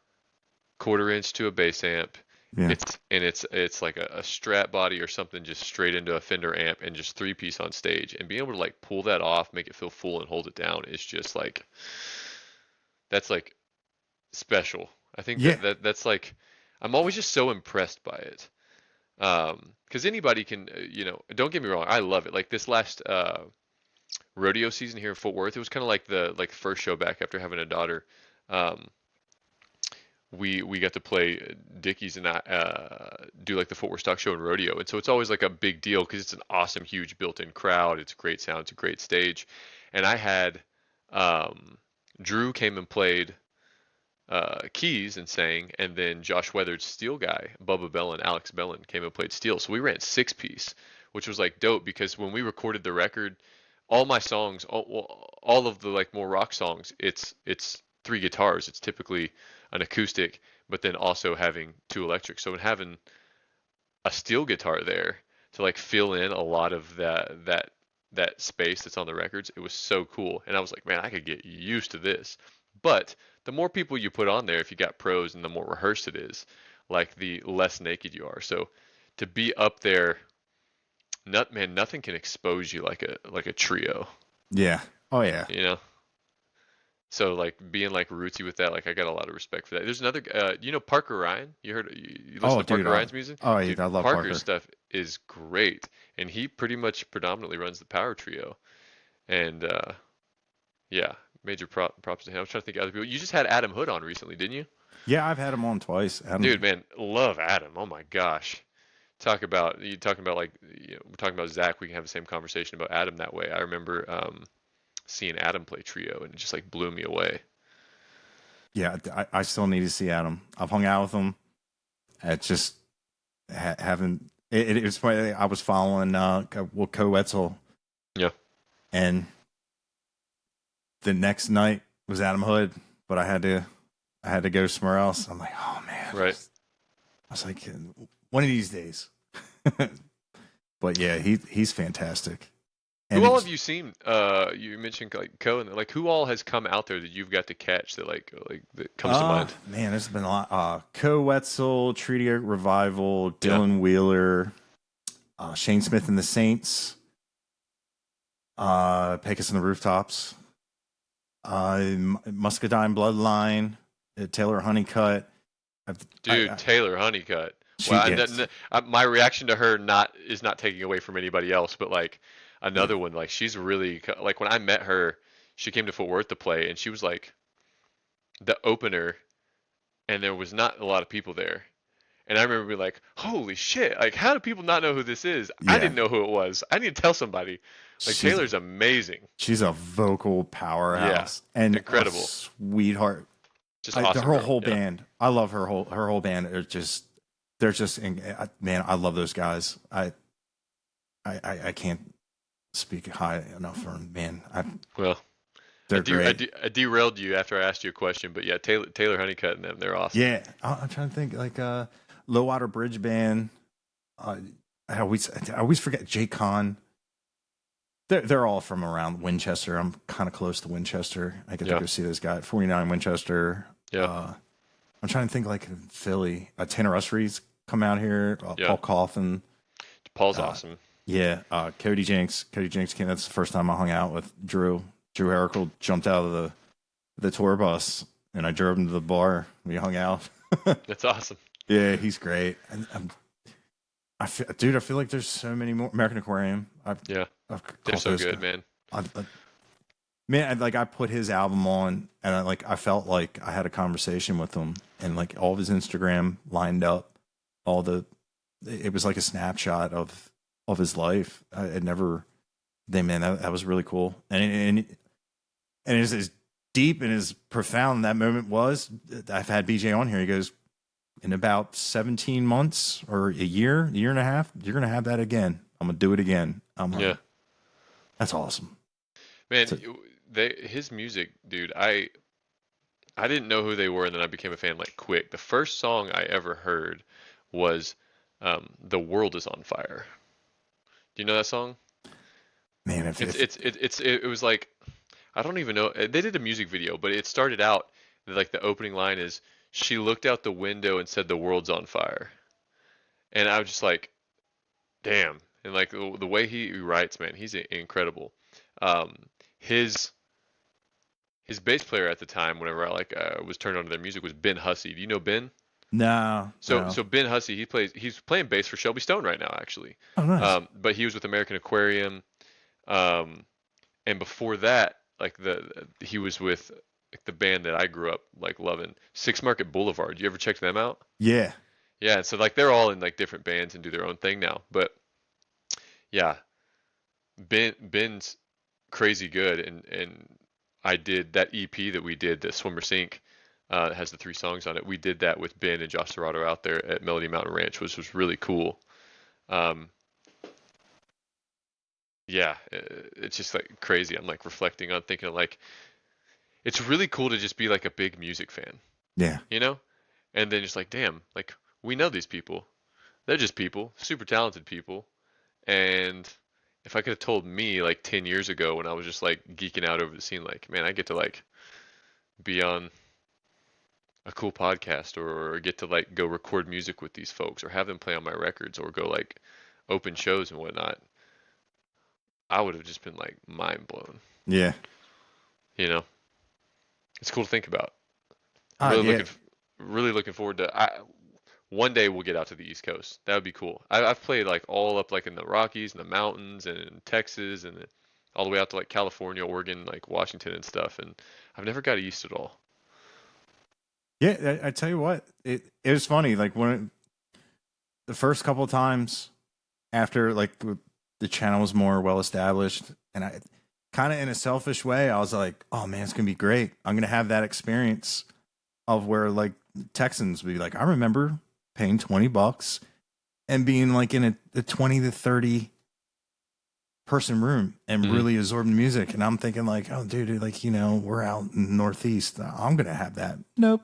1/4 inch to a bass amp. Yeah. It's like a Strat body or something just straight into a Fender amp and just 3-piece on stage, and being able to like pull that off, make it feel full and hold it down is just like that's like special. I think that's like I'm always just so impressed by it. Because anybody can, don't get me wrong, I love it. Like this last rodeo season here in Fort Worth, it was kind of like the first show back after having a daughter. We got to play Dickies and do like the Fort Worth Stock Show and rodeo, and so it's always like a big deal because it's an awesome, huge built-in crowd. It's a great sound, it's a great stage, and I had Drew came and played keys and sang, and then Josh Weathered's steel guy, Bubba Bellin, Alex Bellin, came and played steel. So we ran 6-piece, which was like dope because when we recorded the record, all my songs, all of the like more rock songs, it's three guitars. It's typically an acoustic, but then also having two electric. So in having a steel guitar there to like fill in a lot of that space that's on the records, it was so cool. And I was like, man, I could get used to this. But the more people you put on there, if you got pros, and the more rehearsed it is, like the less naked you are. So to be up there, man, nothing can expose you like a trio, Yeah. Oh yeah. you know? So like being like rootsy with that, like I got a lot of respect for that. There's another, you know, Parker Ryan. You listen Oh to dude. Parker Ryan's music, Oh yeah, dude. I love Parker's Parker. stuff is great, and he pretty much predominantly runs the power trio. And yeah, major props to him. I was trying to think of other people. You just had Adam Hood on recently, didn't you? Yeah, I've had him on twice. Dude, Adam. man, love Adam. Oh my gosh. Talking about like we're talking about Zach. We can have the same conversation about Adam that way. I remember seeing Adam play trio, and it just like blew me away. Yeah, I still need to see Adam. I've hung out with him. It just haven't. It was funny. I was following Co Wetzel, Yeah. and the next night was Adam Hood, but I had to go somewhere else. I'm like, oh man. Right. I was like, one of these days. But yeah, he's fantastic. And Who all have you seen? You mentioned like Cohen. Like who all has come out there that you've got to catch that like that comes to mind? Man, there's been a lot. Co Wetzel, Treaty Oak Revival, Yeah. Dylan Wheeler, Shane Smith and the Saints, Pecos and the Rooftops, Muscadine Bloodline, Taylor Honeycutt. Dude, Taylor Honeycutt. She Well, gets. my reaction to her is not taking away from anybody else, but like another one, like she's really like when I met her, she came to Fort Worth to play, and she was like the opener, and there was not a lot of people there. And I remember being like, "Holy shit! Like, how do people not know who this is? I Yeah, didn't know who it was. I need to tell somebody." Like she's Taylor's amazing. she's a vocal Yeah, powerhouse and a incredible. sweetheart. Just awesome, Her girl. whole Yeah, band. I love her whole band. They're just man. I love those guys. I can't speak high enough for them, man. well. They're great. I derailed you after I asked you a question, but yeah, Taylor Honeycutt and them, they're awesome. Yeah, I'm trying to think like Low Water Bridge Band. I always forget Jay Kahn. They're all from around Winchester. I'm kind of close to Winchester. I get to Yeah. go see this guy at 49 Winchester. Yeah. I'm trying to think like in Philly. Tanner Usry's come out here. Yeah. Paul Coffin. Paul's awesome. Yeah. Cody Jinks. Cody Jinks came. That's the first time I hung out with Drew. Drew Herrickle jumped out of the tour bus, and I drove him to the bar. We hung out. That's awesome. Yeah, he's great. And I feel like there's so many more. American Aquarium. Yeah, I've they're caught so those good, guys. man. Man, I put his album on, and I felt like I had a conversation with him, and like all of his Instagram lined up, it was like a snapshot of his life. That was really cool, and as deep and as profound that moment was. I've had BJ on here. He goes, in about 17 months or a year and a half, you're gonna have that again. I'm gonna do it again. Yeah, that's awesome, man. His music, dude. I didn't know who they were, and then I became a fan like quick. The first song I ever heard was "The World Is on Fire." Do you know that song? Man, It was like I don't even know. They did a music video, but it started out like the opening line is she looked out the window and said the world's on fire, and I was just like, damn. And like the way he writes, man, he's incredible. His bass player at the time, whenever I was turned on to their music, was Ben Hussey. Do you know Ben? No. So Ben Hussey, he's playing bass for Shelby Stone right now, actually. Oh, nice. But he was with American Aquarium, and before that, he was with like the band that I grew up like loving, Six Market Boulevard. You ever checked them out? Yeah. Yeah. So like they're all in like different bands and do their own thing now. But yeah, Ben's crazy good, and I did that EP that we did, the Swimmer Sink. Has the 3 songs on it. We did that with Ben and Josh Serrato out there at Melody Mountain Ranch, which was really cool. Yeah, it's just like crazy. I'm like reflecting on thinking like it's really cool to just be like a big music fan, Yeah. you know? And then just like, damn, like we know these people. They're just people, super talented people. And if I could have told me like 10 years ago when I was just like geeking out over the scene, like, man, I get to like be on a cool podcast or get to like go record music with these folks or have them play on my records or go like open shows and whatnot, I would have just been like mind blown. Yeah. You know, it's cool to think about. I'm Yeah. really looking forward to. One day we'll get out to the East Coast. That would be cool. I've played like all up like in the Rockies and the mountains and in Texas and all the way out to like California, Oregon, like Washington and stuff. And I've never got east at all. Yeah. I tell you what, it was funny. Like the first couple of times after like the channel was more well established, and I kind of in a selfish way, I was like, oh man, it's gonna be great. I'm gonna have that experience of where like Texans would be like, I remember paying $20 and being like in a 20 to 30 person room and really absorbing music. And I'm thinking like, oh dude, like, we're out in the Northeast. I'm going to have that. Nope.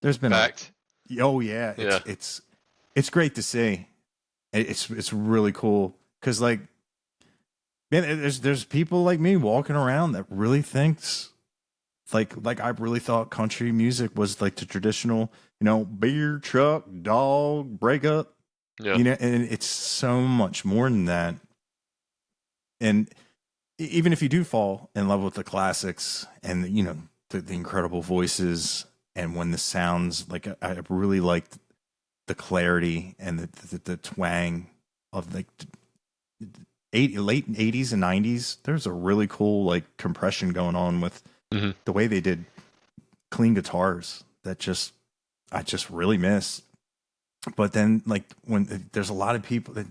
There's been Fact. oh yeah. It's great to see. It's really cool. Cause like, man, there's people like me walking around that really thinks like I really thought country music was like the traditional, beer truck, dog, breakup, Yeah. and it's so much more than that. And even if you do fall in love with the classics and, the incredible voices and when the sounds, like I really liked the clarity and the twang of like late 80s and 90s. There's a really cool like compression going on with the way they did clean guitars that I just really miss. But then like when there's a lot of people that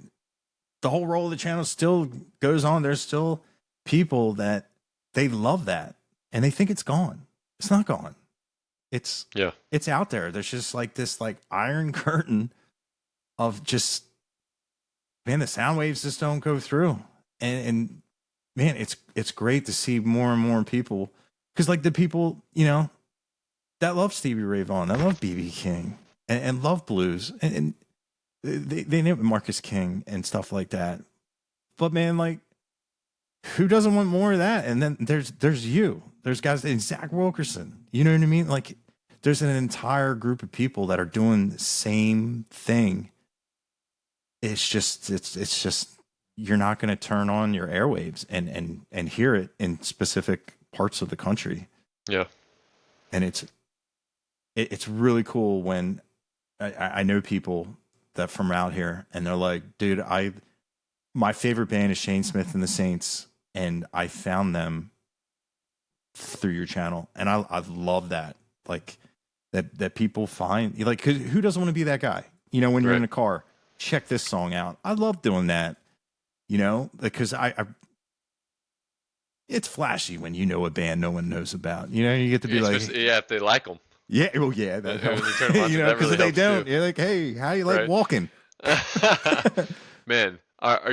the whole role of the channel still goes on. There's still people that they love that and they think it's gone. It's not gone. It's out there. There's just like this like iron curtain of just, man, the sound waves just don't go through. And man, it's great to see more and more people. Cause like the people, that love Stevie Ray Vaughan, that love BB King and love blues and they name Marcus King and stuff like that. But man, like who doesn't want more of that? And then there's you. There's guys and Zach Wilkerson. You know what I mean? Like there's an entire group of people that are doing the same thing. It's just you're not going to turn on your airwaves and hear it in specific parts of the country. Yeah. And it's really cool when I know people that from out here and they're like, dude, my favorite band is Shane Smith and the Saints, and I found them through your channel. And I love that. Like that people find like, who doesn't want to be that guy? When you're in a car, check this song out. I love doing that, because I it's flashy when you know a band no one knows about. You get to be like, if they like them. Yeah, well, yeah, that helps. Because if they don't, you're like, hey, how you like walking? Man, do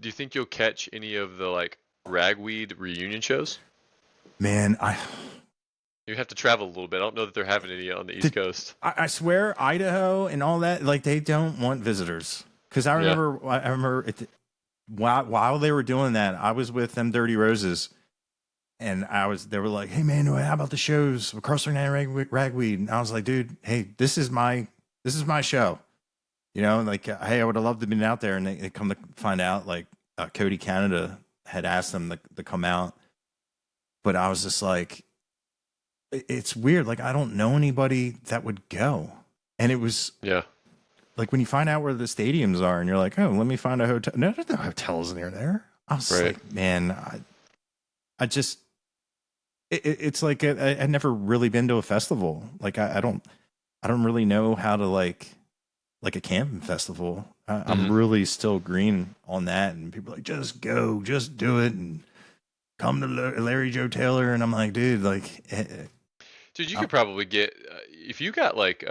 you think you'll catch any of the like Ragweed reunion shows? Man, you have to travel a little bit. I don't know that they're having any on the East Coast. I swear, Idaho and all that, like they don't want visitors. Because I remember while they were doing that, I was with them Dirty Roses. And they were like, hey man, how about the shows? Cross Ragweed. And I was like, dude, hey, this is my show. Like, hey, I would have loved to have been out there. And they come to find out like Cody Canada had asked them to come out. But I was just like, it's weird. Like, I don't know anybody that would go. And it was like when you find out where the stadiums are and you're like, oh, let me find a hotel. No, there's no hotels near there. I was like, man, I just, it's like I'd never really been to a festival. Like I don't really know how to like a camping festival. I'm really still green on that. And people are like, just go, just do it, and come to Larry Joe Taylor. And I'm like, dude, like, dude, you could probably get if you got like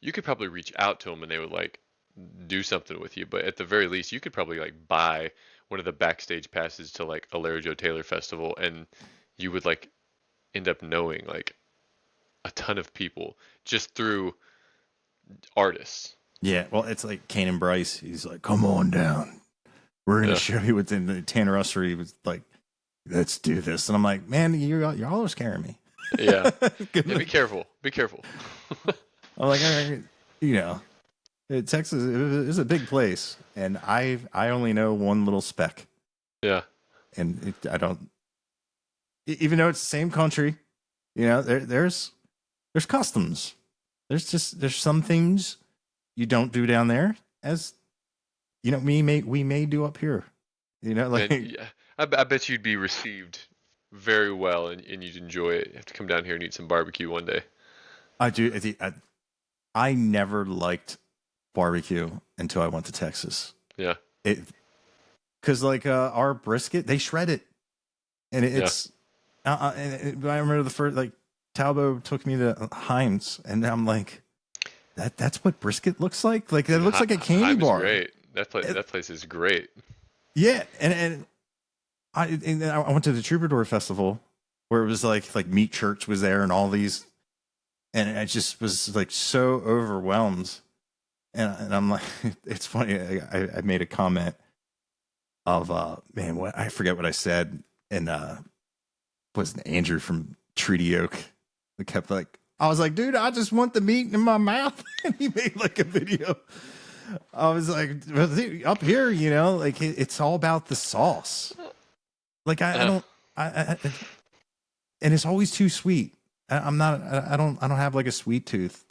you could probably reach out to them and they would like do something with you. But at the very least, you could probably like buy one of the backstage passes to like a Larry Joe Taylor festival, and you would like end up knowing like a ton of people just through artists. Yeah, well, it's like Kane and Bryce. He's like, "Come on down. We're gonna Yeah. show you what's in the Tanner Ussery was like. Let's do this." And I'm like, "Man, you're all scaring me." Yeah. Yeah, be careful. Be careful. I'm like, you know, Texas is a big place, and I only know one little speck, Yeah. and I don't. Even though it's the same country, you know, there's customs. There's some things you don't do down there, as you know, we may do up here. You know, like And yeah, I bet you'd be received very well, and you'd enjoy it. You have to come down here and eat some barbecue one day. I do. I never liked barbecue until I went to Texas. Yeah. Because like our brisket, they shred it, and it's. I remember the first like Talbot took me to Heinz, and I'm like, that's what brisket looks like. Like it looks like a candy Heim is bar. great. That place is great. Yeah, and I went to the Troubadour Festival where it was like Meat Church was there and all these, and I just was like so overwhelmed, and I'm like, it's funny. I made a comment of man, what I forget what I said, and was Andrew from Treaty Oak. We kept like, I was like, dude, I just want the meat in my mouth, and he made like a video. I was like, well, dude, up here, you know, like it's all about the sauce. Like I don't, and it's always too sweet. I'm not, I don't have like a sweet tooth,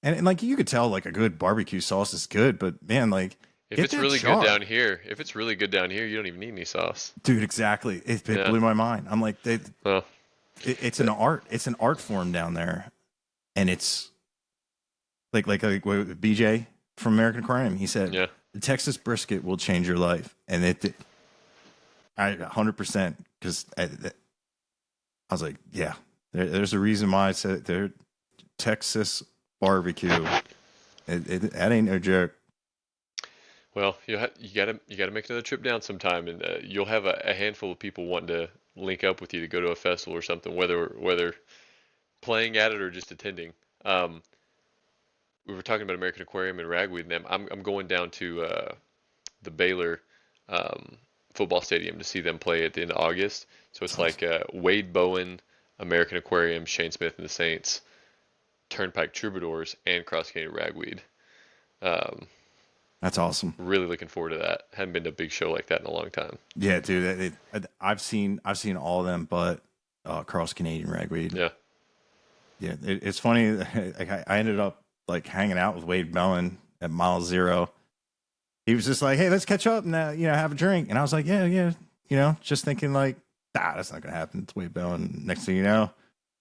and like you could tell like a good barbecue sauce is good, but man, like If it's really good down here, you don't even need any sauce. dude, exactly. It Yeah. blew my mind. I'm like, Well, it's an art. It's an art form down there, and it's like what BJ from American Crime. He said, yeah. "The Texas brisket will change your life," and I 100% because I was like, yeah, there's a reason why I said there, Texas barbecue. That ain't no joke. Well, you gotta make another trip down sometime, and you'll have a handful of people wanting to link up with you to go to a festival or something, whether playing at it or just attending. We were talking about American Aquarium and Ragweed, and them. I'm going down to the Baylor um, football stadium to see them play at the end of August. So it's like Wade Bowen, American Aquarium, Shane Smith and the Saints, Turnpike Troubadours, and Cross County Ragweed. Um, That's awesome. Really looking forward to that. Haven't been to a big show like that in a long time. Yeah, dude. I've seen all of them, but Cross Canadian Ragweed. Yeah. Yeah, it's funny. Like I ended up like hanging out with Wade Bowen at Mile Zero. He was just like, "Hey, let's catch up and have a drink." And I was like, "Yeah," just thinking like, that's not gonna happen. It's Wade Bowen. Next thing you know,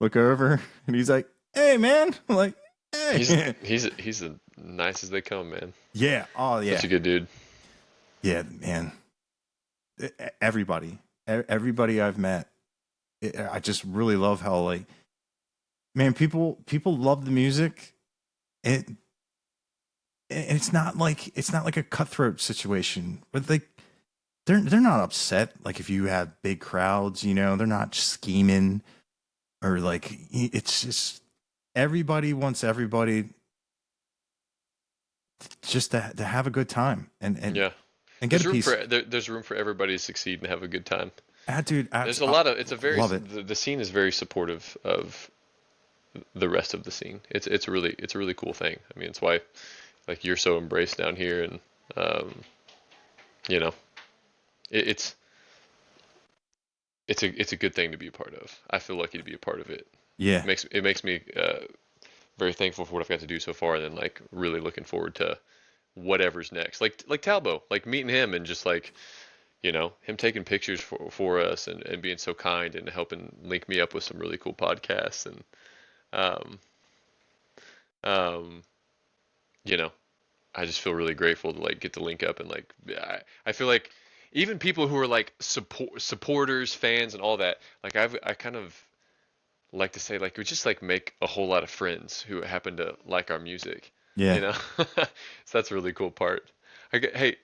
look over and he's like, "Hey, man!" I'm like, "Hey." He's as nice as they come, man. Yeah. Oh, yeah. Such a good dude. Yeah, man. Everybody I've met, I just really love how like, man, people love the music. And it's not like a cutthroat situation, but like they're not upset. Like if you have big crowds, they're not scheming or like, it's just everybody wants everybody just to have a good time and yeah. and get There's a piece. There's room for everybody to succeed and have a good time. Dude, there's a lot of love it. The scene is very supportive of the rest of the scene. It's a really cool thing. I mean, it's why like you're so embraced down here, and it's a good thing to be a part of. I feel lucky to be a part of it. Yeah, It makes me very thankful for what I've got to do so far, and then like really looking forward to whatever's next. Like Talbot, like meeting him and just like him taking pictures for us and being so kind and helping link me up with some really cool podcasts and um, I just feel really grateful to like get to link up and like I feel like even people who are like supporters, fans, and all that, like I kind of like to say like we just like make a whole lot of friends who happen to like our music. yeah. So that's a really cool part. Hey,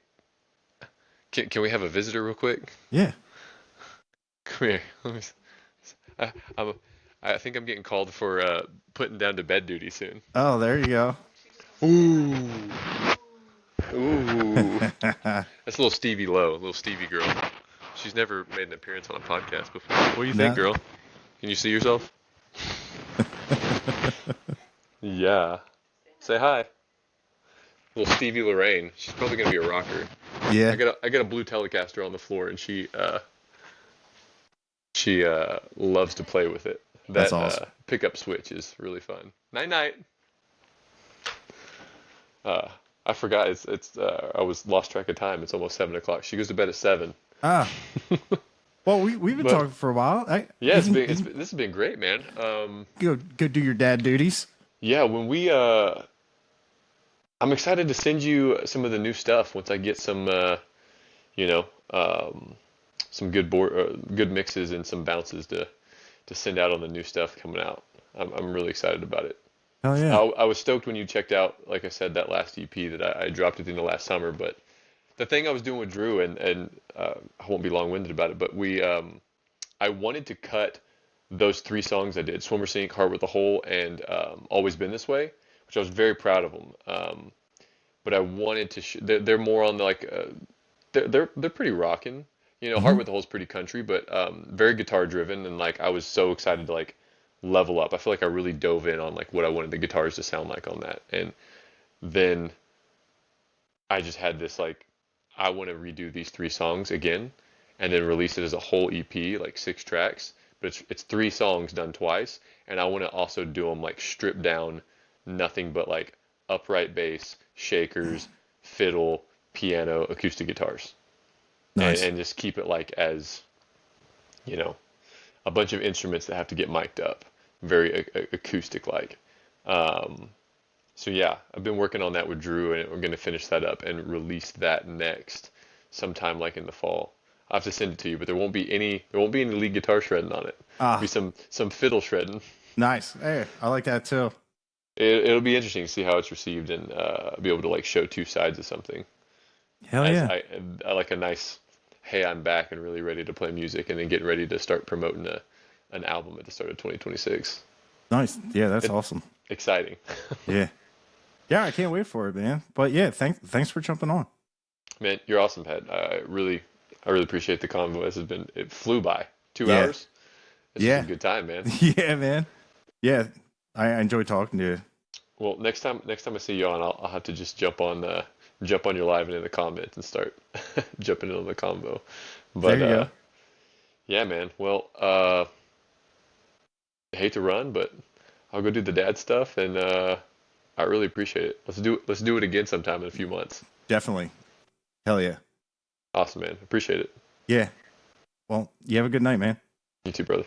can we have a visitor real quick? Yeah. Come here. Let me. I think I'm getting called for putting down to bed duty soon. Oh, there you go. Ooh. Ooh. That's a little Stevie Low, a little Stevie girl. She's never made an appearance on a podcast before. What do you think, No. girl? Can you see yourself? Yeah. Say hi. Little Stevie Lorraine. She's probably gonna be a rocker. Yeah, I got a blue Telecaster on the floor, and she loves to play with it. that's That awesome. pickup switch is really fun. Night night. Uh, I forgot. I was lost track of time. It's almost 7 o'clock. She goes to bed at 7. Ah, well, we've been But talking for a while. yeah, You can, this has been great, man. go do your dad duties. Yeah, when we I'm excited to send you some of the new stuff once I get some you know some good mixes and some bounces to send out on the new stuff coming out. I'm really excited about it. Hell yeah. I was stoked when you checked out, like I said, that last EP that I dropped at the end of last summer. But the thing I was doing with Drew, and I won't be long-winded about it, but I wanted to cut those 3 songs I did, Swimmer Sink, Heart with a Hole, and Always Been This Way, which I was very proud of them. But I wanted to, they're more on the, like, they're pretty rocking. Heart Hmm. with the Hole is pretty country, but very guitar driven, and like I was so excited to like level up. I feel like I really dove in on like what I wanted the guitars to sound like on that, and then I just had this like I want to redo these 3 songs again, and then release it as a whole EP, like 6 tracks. But it's 3 songs done twice, and I want to also do them like stripped down, nothing but like upright bass, shakers, fiddle, piano, acoustic guitars, and, Nice. and just keep it like as you know a bunch of instruments that have to get mic'd up, very acoustic like. Um, so yeah, I've been working on that with Drew, and we're gonna finish that up and release that next, sometime like in the fall. I have to send it to you, but there won't be any lead guitar shredding on it. There'll be Ah, some fiddle shredding. nice. Hey, I like that too. It'll be interesting to see how it's received and be able to like show 2 sides of something. Hell As yeah. I like a nice, hey, I'm back and really ready to play music, and then getting ready to start promoting an album at the start of 2026. Nice. Yeah, that's It, awesome. exciting. Yeah. Yeah, I can't wait for it, man. But yeah, thanks for jumping on. Man, you're awesome, Pat. I really appreciate the convo. It flew by. Two Yeah. hours. It's just a Yeah. good time, man. Yeah, man. Yeah. I enjoy talking to you. Well, next time I see you on, I'll have to just jump on your live and in the comments and start jumping in on the convo. There But you go. yeah, man. Well, I hate to run, but I'll go do the dad stuff, and I really appreciate it. Let's do it again sometime in a few months. Definitely. Hell yeah. Awesome, man. Appreciate it. Yeah. Well, you have a good night, man. You too, brother.